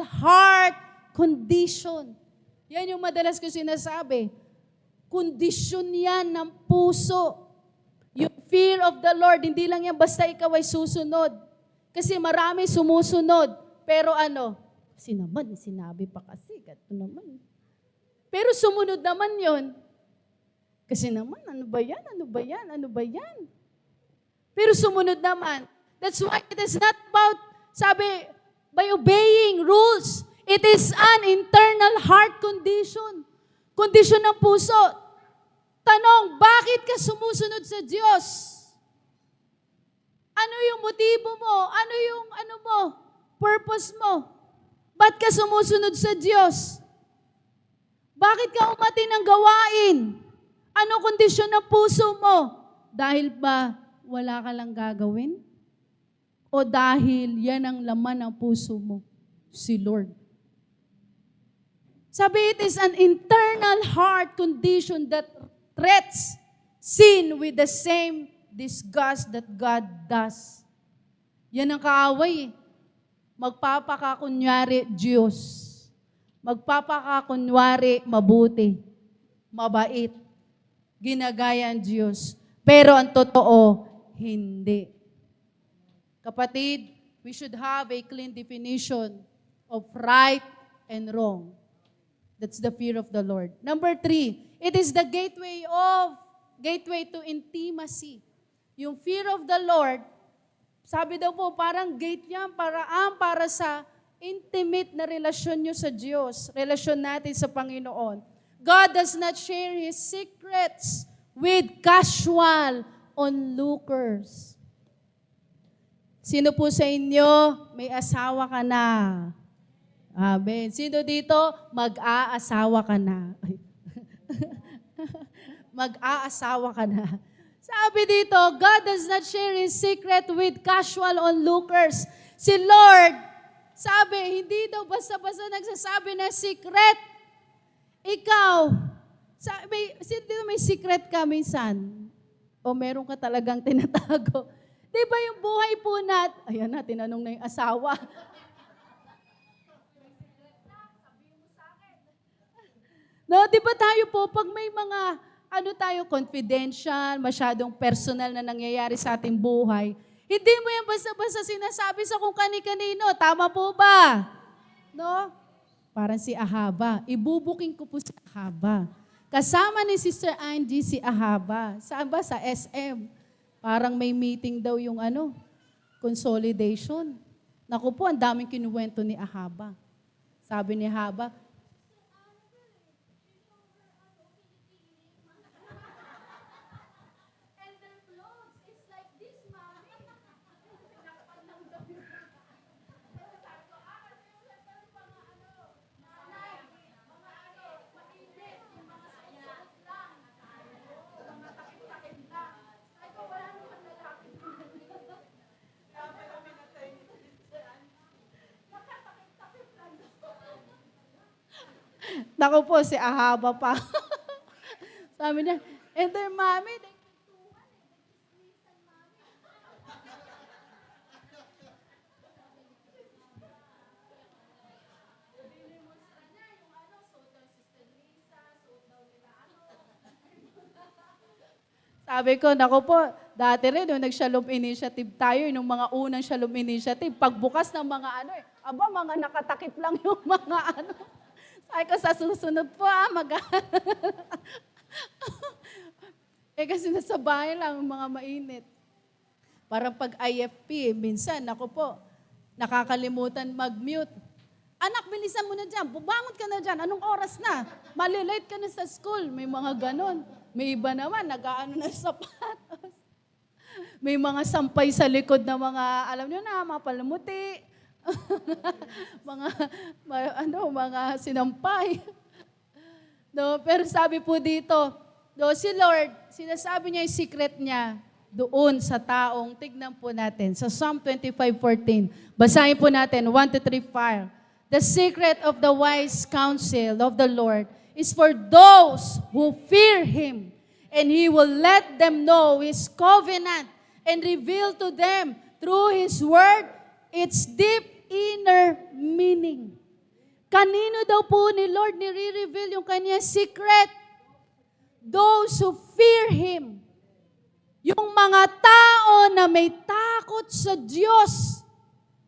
A: heart condition. Yan yung madalas ko sinasabi. Kondisyon yan ng puso. Yung fear of the Lord, hindi lang yan basta ikaw ay susunod. Kasi marami sumusunod. Pero kasi naman, sinabi pa kasi, gato naman. Pero sumunod naman yon. Kasi naman, ano ba yan? Pero sumunod naman. That's why it is not about, sabi, by obeying rules. It is an internal heart condition. Kondisyon ng puso. Tanong, bakit ka sumusunod sa Diyos? Ano yung motibo mo? Ano yung purpose mo? Ba't ka sumusunod sa Diyos? Bakit ka umati ng gawain? Ano kondisyon ng puso mo? Dahil ba wala ka lang gagawin? O dahil yan ang laman ng puso mo? Si Lord. Sabi, it is an internal heart condition that treats sin with the same disgust that God does. Yan ang kaaway. Magpapakakunwari Diyos. Magpapakakunwari mabuti, mabait, ginagaya ang Diyos. Pero ang totoo, hindi. Kapatid, we should have a clean definition of right and wrong. That's the fear of the Lord. Number 3, it is the gateway to intimacy. Yung fear of the Lord, sabi daw po, parang gate yan para sa intimate na relasyon nyo sa Diyos, relasyon natin sa Panginoon. God does not share His secrets with casual onlookers. Sino po sa inyo may asawa ka na? Amen. Sino dito mag-aasawa ka na? Mag-aasawa ka na. Sabi dito, God does not share His secret with casual onlookers. Si Lord, sabi, hindi daw basta-basta nagsasabi ng secret. Ikaw, sino dito may secret ka minsan? O meron ka talagang tinatago? Di ba yung buhay po ayan na, tinanong na yung asawa. No, di ba tayo po, pag may mga, confidential, masyadong personal na nangyayari sa ating buhay, hindi mo yan basta-basta sinasabi sa kung kani-kanino. Tama po ba? No? Parang si Ahaba. Ibubuking ko po si Ahaba. Kasama ni Sister Angie si Ahaba. Saan ba? Sa SM. Parang may meeting daw yung consolidation. Naku po, ang daming kinuwento ni Ahaba. Sabi ni Ahaba, naku po, si Ahaba pa. Sabi niya, and their mommy, they sabi ko, naku po, dati rin, nung nag-Shalom Initiative tayo, nung mga unang Shalom Initiative, pagbukas ng mga mga nakatakip lang yung mga Sabi ko, sa susunod po, kasi nasa bahay lang, mga mainit. Parang pag IFP, minsan, naku po, nakakalimutan mag-mute. Anak, bilisan mo na dyan, bubangon ka na dyan, anong oras na? Malilate ka na sa school, may mga ganon. May iba naman, nag-aano na sapatos. May mga sampay sa likod na mga, alam nyo na, mga palamuti. mga sinampay. No, pero sabi po dito, si Lord, sinasabi niya yung secret niya doon sa taong, tignan po natin, sa Psalm 25:14. Basahin po natin, 1-3-5. The secret of the wise counsel of the Lord is for those who fear Him, and He will let them know His covenant and reveal to them through His word its deep inner meaning. Kanino daw po ni Lord nire-reveal yung kanyang secret? Those who fear Him. Yung mga tao na may takot sa Diyos.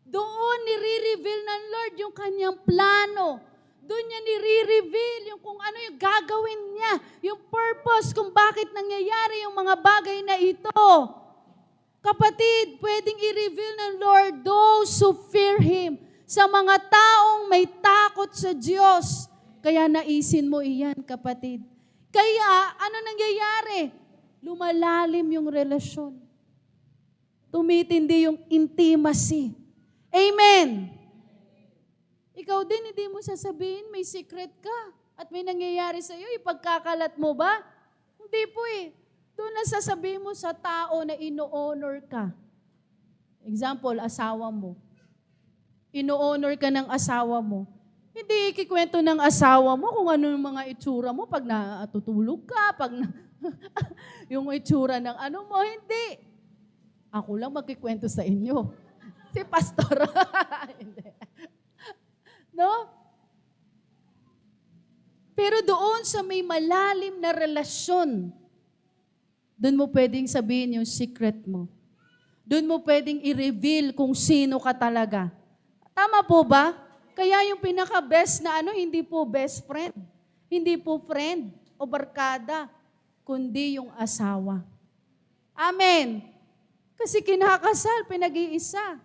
A: Doon nire-reveal ng Lord yung kanyang plano. Doon niya nire-reveal yung kung ano yung gagawin niya, yung purpose kung bakit nangyayari yung mga bagay na ito. Kapatid, pwedeng i-reveal ng Lord those who fear Him sa mga taong may takot sa Diyos. Kaya naisin mo iyan, kapatid. Kaya, ano nangyayari? Lumalalim yung relasyon. Tumitindi yung intimacy. Amen! Ikaw din, hindi mo sasabihin, may secret ka at may nangyayari sa iyo, ipagkakalat mo ba? Hindi po eh. Doon na sasabihin mo sa tao na ino-honor ka. Example, asawa mo. Ino-honor ka ng asawa mo. Hindi ikikwento ng asawa mo kung ano yung mga itsura mo pag natutulog ka, pag yung itsura ng ano mo, hindi. Ako lang magkikwento sa inyo. Si pastor. Hindi. No? Pero doon sa may malalim na relasyon, doon mo pwedeng sabihin yung secret mo. Doon mo pwedeng i-reveal kung sino ka talaga. Tama po ba? Kaya yung pinaka-best na hindi po best friend. Hindi po friend o barkada, kundi yung asawa. Amen. Kasi kinakasal, pinag-iisa.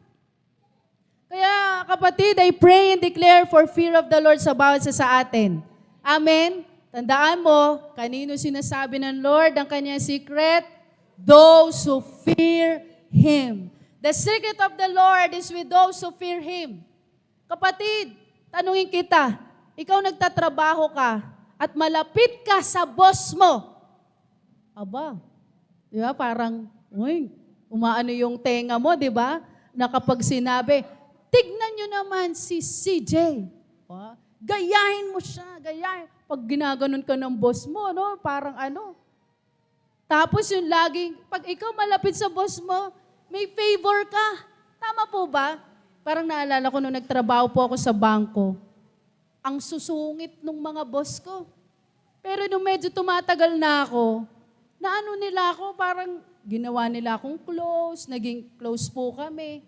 A: Kaya kapatid, I pray and declare for fear of the Lord sa bawat isa sa atin. Amen? Tandaan mo, kanino sinasabi ng Lord ang kanyang secret? Those who fear Him. The secret of the Lord is with those who fear Him. Kapatid, tanungin kita, ikaw nagtatrabaho ka at malapit ka sa boss mo. Aba, di ba parang, umaano yung tenga mo, di ba? Na kapag sinabi, tignan nyo naman si CJ. Gayahin mo siya, gayahin. Pag ginaganon ka ng boss mo, no? Parang ano. Tapos yung laging, pag ikaw malapit sa boss mo, may favor ka. Tama po ba? Parang naalala ko nung nagtrabaho po ako sa bangko, ang susungit nung mga boss ko. Pero nung medyo tumatagal na ako, naano nila ako, parang ginawa nila akong close, naging close po kami.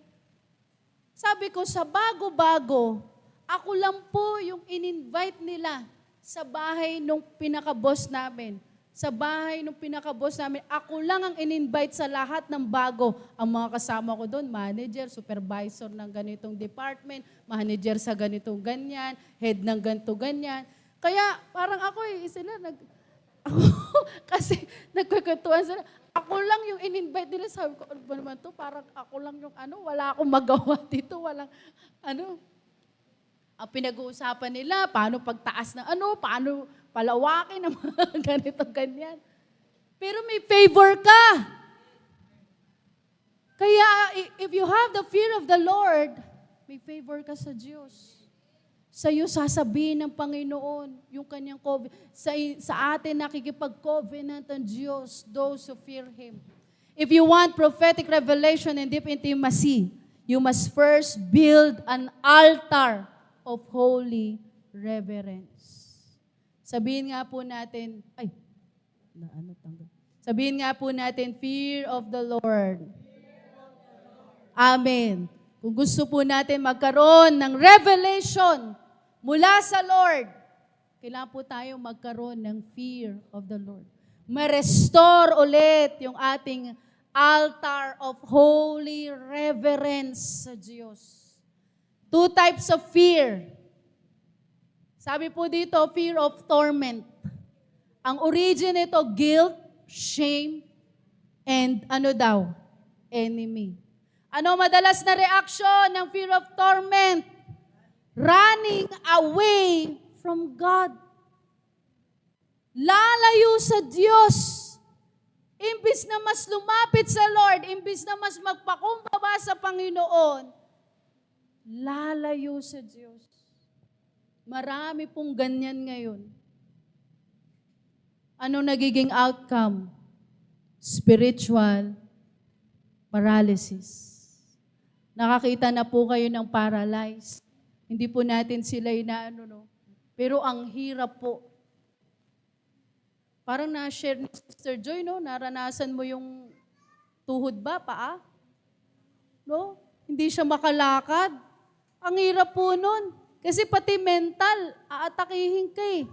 A: Sabi ko, sa bago-bago, ako lang po yung in-invite nila sa bahay nung pinaka-boss namin. Sa bahay nung pinaka-boss namin, ako lang ang in-invite sa lahat ng bago. Ang mga kasama ko doon, manager, supervisor ng ganitong department, manager sa ganitong ganyan, head ng ganito ganyan. Kaya parang ako sila kasi nagkukwentuhan sila. Ako lang yung in-invite nila. Sabi ko, ano ba naman to? Parang ako lang yung wala akong magawa dito. Walang ang pinag-uusapan nila, paano pagtaas ng paano palawakin ng mga ganito, ganyan. Pero may favor ka. Kaya if you have the fear of the Lord, may favor ka sa Diyos. Sa iyo sasabihin ng Panginoon, yung kanyang sa atin nakikipag-covenant ang Diyos, those who fear Him. If you want prophetic revelation and deep intimacy, you must first build an altar of holy reverence. Sabihin nga po natin, sabihin nga po natin, fear of the Lord. Amen. Kung gusto po natin magkaroon ng revelation mula sa Lord, kailangan po tayo magkaroon ng fear of the Lord. Ma-restore ulit yung ating altar of holy reverence sa Diyos. Two types of fear. Sabi po dito, fear of torment. Ang origin nito, guilt, shame, and enemy. Ano madalas na reaksyon ng fear of torment? Running away from God. Lalayo sa Diyos. Imbis na mas lumapit sa Lord, imbis na mas magpakumbaba sa Panginoon, lalayo sa Diyos. Marami pong ganyan ngayon. Ano nagiging outcome? Spiritual paralysis. Nakakita na po kayo ng paralyzed. Hindi po natin sila Pero ang hirap po. Parang na-share ni Sister Joy, naranasan mo yung tuhod ba, paa? Hindi siya makalakad. Ang hirap po nun. Kasi pati mental, aatakihin ka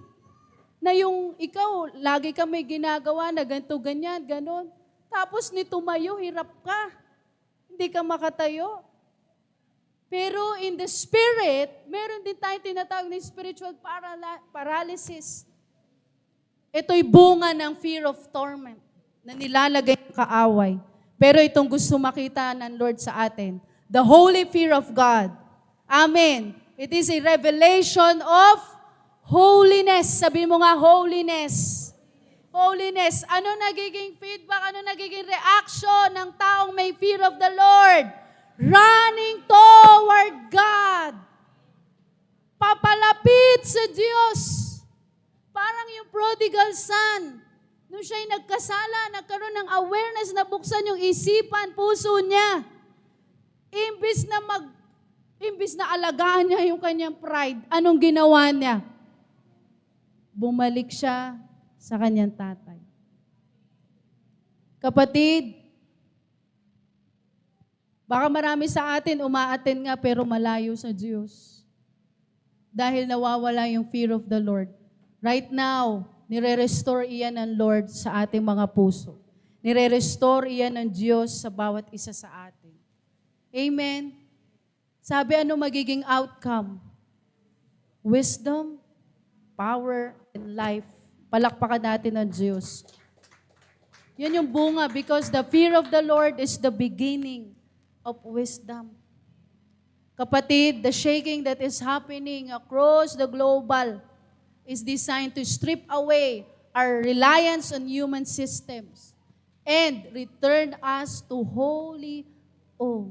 A: Na yung ikaw, lagi ka may ginagawa na ganito, ganyan, ganon. Tapos ni tumayo, hirap ka. Hindi ka makatayo. Pero in the spirit, meron din tayong tinatawag na spiritual paralysis. Ito'y bunga ng fear of torment na nilalagay ng kaaway. Pero itong gusto makita ng Lord sa atin, the holy fear of God. Amen. It is a revelation of holiness. Sabihin mo nga, holiness. Holiness. Ano nagiging feedback? Ano nagiging reaction ng taong may fear of the Lord? Running toward God. Papalapit sa Diyos. Parang yung prodigal son. Nung siya'y nagkasala, nagkaroon ng awareness na buksan yung isipan, puso niya. Imbis na alagaan niya yung kanyang pride, anong ginawa niya? Bumalik siya sa kanyang tatay. Kapatid, baka marami sa atin umaaten nga pero malayo sa Diyos. Dahil nawawala yung fear of the Lord. Right now, nire-restore iyan ng Lord sa ating mga puso. Nire-restore iyan ng Diyos sa bawat isa sa atin. Amen. Sabi, ano magiging outcome? Wisdom, power, and life. Palakpakan natin ang Diyos. Yan yung bunga because the fear of the Lord is the beginning of wisdom. Kapatid, the shaking that is happening across the global is designed to strip away our reliance on human systems and return us to holy awe.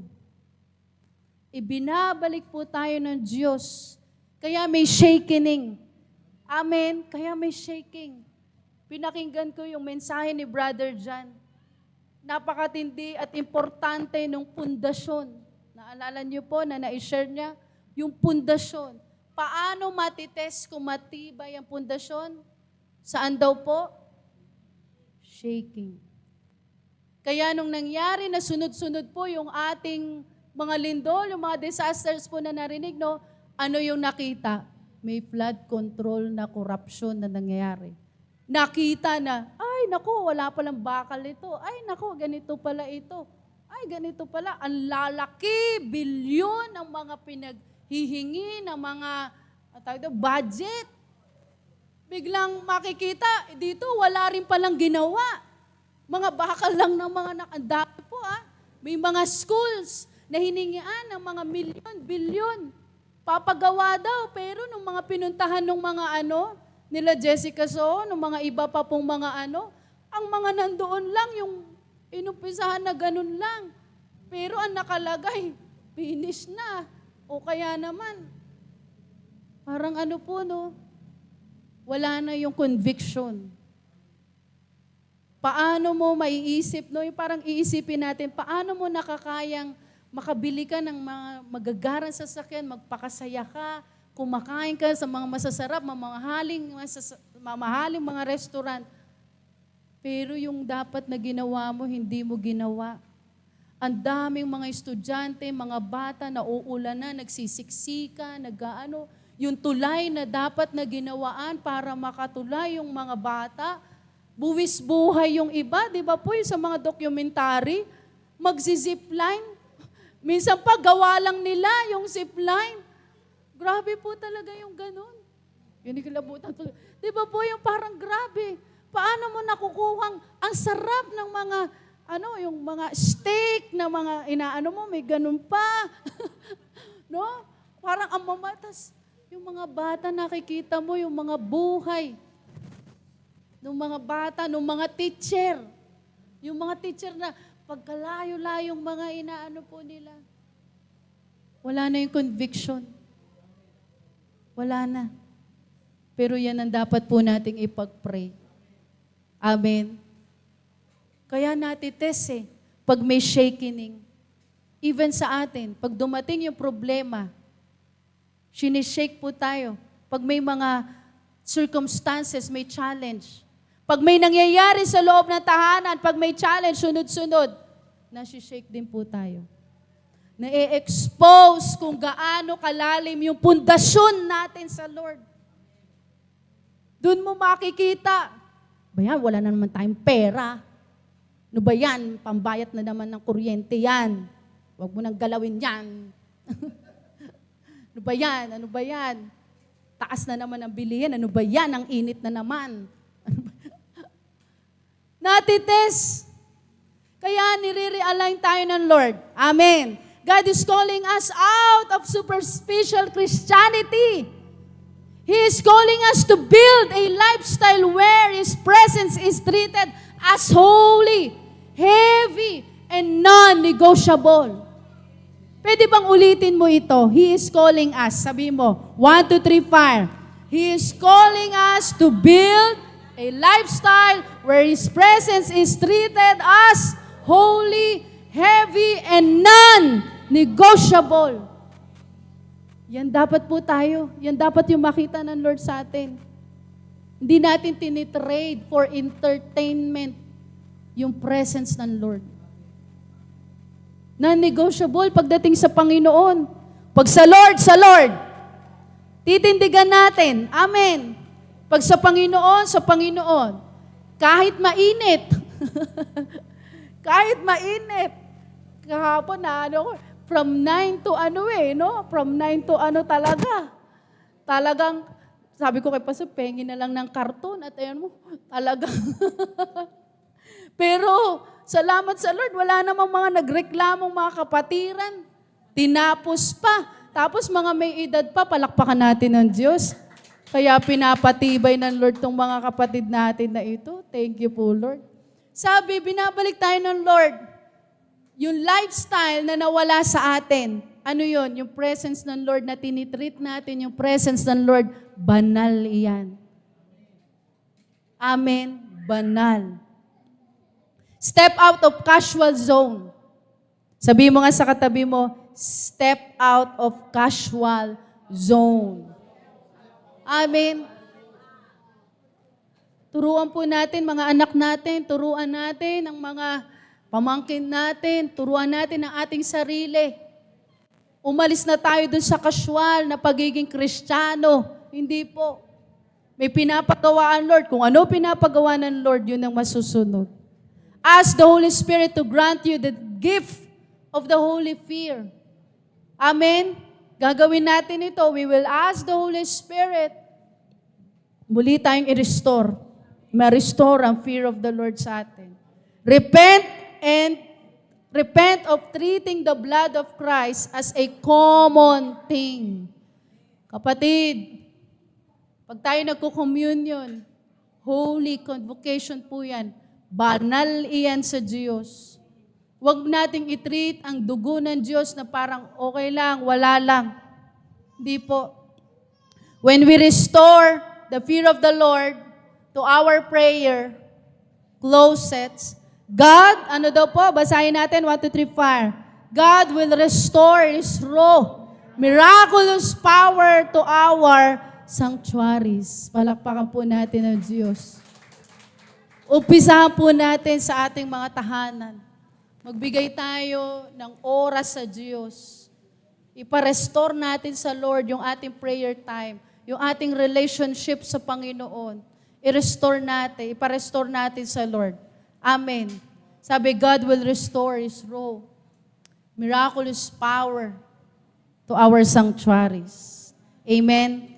A: Ibinabalik po tayo ng Diyos. Kaya may shaking. Amen? Kaya may shaking. Pinakinggan ko yung mensahe ni Brother John. Napakatindi at importante ng pundasyon. Naalala niyo po na na-share niya yung pundasyon. Paano matitest kung matibay ang pundasyon? Saan daw po? Shaking. Kaya nung nangyari na sunod-sunod po yung ating mga lindol, yung mga disasters po na narinig, no? Ano yung nakita? May flood control na corruption na nangyayari. Nakita na, ay naku, wala palang bakal ito. Ay naku, ganito pala ito. Ay ganito pala. Ang lalaki, bilyon ang mga pinaghihingi ng mga budget. Biglang makikita, dito wala rin palang ginawa. Mga bakal lang ng mga nakandami po. May mga schools na hiningian ng mga milyon, bilyon. Papagawa daw, pero nung mga pinuntahan ng mga nila Jessica So, nung mga iba pa pong mga ang mga nandoon lang, yung inumpisahan na ganun lang. Pero ang nakalagay, finish na. O kaya naman, parang po, no? Wala na yung conviction. Paano mo maiisip, no? Yung parang iisipin natin, paano mo nakakayang makabili ka ng mga magagarang sasakyan, magpakasaya ka, kumakain ka sa mga masasarap, mamahaling mga restaurant. Pero yung dapat na ginawa mo, hindi mo ginawa. Ang daming mga estudyante, mga bata na uulan na, nagsisiksika, yung tulay na dapat na ginawaan para makatulay yung mga bata, buwis buhay yung iba, di ba po yung sa mga documentary, magzi-zipline. Minsan pa, gawa lang nila yung zipline. Grabe po talaga yung ganun. Yun yung kilabutan. Di ba po yung parang grabe? Paano mo nakukuhang ang sarap ng mga, yung mga steak na mga mo, may ganun pa. No? Parang ang mamatas. Yung mga bata nakikita mo, yung mga buhay. Nung mga bata, nung mga teacher. Yung mga teacher na pagkalayo-layong mga po nila. Wala na yung conviction. Wala na. Pero yan ang dapat po nating ipag-pray. Amen. Kaya natitest pag may shaking. Even sa atin, pag dumating yung problema, sinishake po tayo. Pag may mga circumstances, may challenge. Pag may nangyayari sa loob ng tahanan, pag may challenge, sunod-sunod, nasishake din po tayo. Na-expose kung gaano kalalim yung pundasyon natin sa Lord. Doon mo makikita, bayan, wala na naman tayong pera. Ano ba yan? Pambayat na naman ng kuryente yan. Huwag mo nang galawin yan. Ano ba yan? Ano ba yan? Taas na naman ang bilihin. Ano ba yan? Ang init na naman. Ano ba? Natitest. Kaya nire-realign tayo ng Lord. Amen. God is calling us out of superficial Christianity. He is calling us to build a lifestyle where His presence is treated as holy, heavy, and non-negotiable. Pwede bang ulitin mo ito? He is calling us. Sabi mo, 1, 2, 3, fire. He is calling us to build a lifestyle where His presence is treated as holy, heavy, and non-negotiable. Yan dapat po tayo. Yan dapat yung makita ng Lord sa atin. Hindi natin tinitrade for entertainment yung presence ng Lord. Non-negotiable pagdating sa Panginoon. Pag sa Lord, titindigan natin. Amen. Pag sa Panginoon, kahit mainit, kahit mainit, kahapon na from 9 to From 9 to talaga. Talagang, sabi ko kay Pastor, pengi na lang ng karton at ayan mo, talagang. Pero, salamat sa Lord, wala namang mga nagreklamong mga kapatiran. Tinapos pa. Tapos mga may edad pa, palakpakan natin ng Diyos. Kaya pinapatibay ng Lord tong mga kapatid natin na ito. Thank you po, Lord. Sabi, binabalik tayo ng Lord. Yung lifestyle na nawala sa atin. Ano yun? Yung presence ng Lord na tinitreat natin, yung presence ng Lord, banal iyan. Amen. Banal. Step out of casual zone. Sabi mo nga sa katabi mo, step out of casual zone. Amen. Turuan po natin, mga anak natin, turuan natin ang mga pamangkin natin, turuan natin ang ating sarili. Umalis na tayo dun sa casual na pagiging Kristiyano. Hindi po. May pinapagawa ang Lord. Kung ano pinapagawa ng Lord, yun ang masusunod. Ask the Holy Spirit to grant you the gift of the holy fear. Amen? Gagawin natin ito. We will ask the Holy Spirit. Muli tayong i-restore. Ma-restore ang fear of the Lord sa atin. Repent of treating the blood of Christ as a common thing. Kapatid, pag tayo nagko-communion, holy convocation po yan. Banal iyan sa Diyos. Huwag nating i-treat ang dugo ng Diyos na parang okay lang, wala lang. Hindi po. When we restore the fear of the Lord to our prayer closets, God, ano daw po? Basahin natin, 1, 2, 3, fire. God will restore His raw, miraculous power to our sanctuaries. Palakpakan po natin ang Diyos. Umpisahan po natin sa ating mga tahanan. Magbigay tayo ng oras sa Diyos. Ipa-restore natin sa Lord yung ating prayer time, yung ating relationship sa Panginoon. I-restore natin, ipa-restore natin sa Lord. Amen. Sabi, God will restore His raw, miraculous power to our sanctuaries. Amen.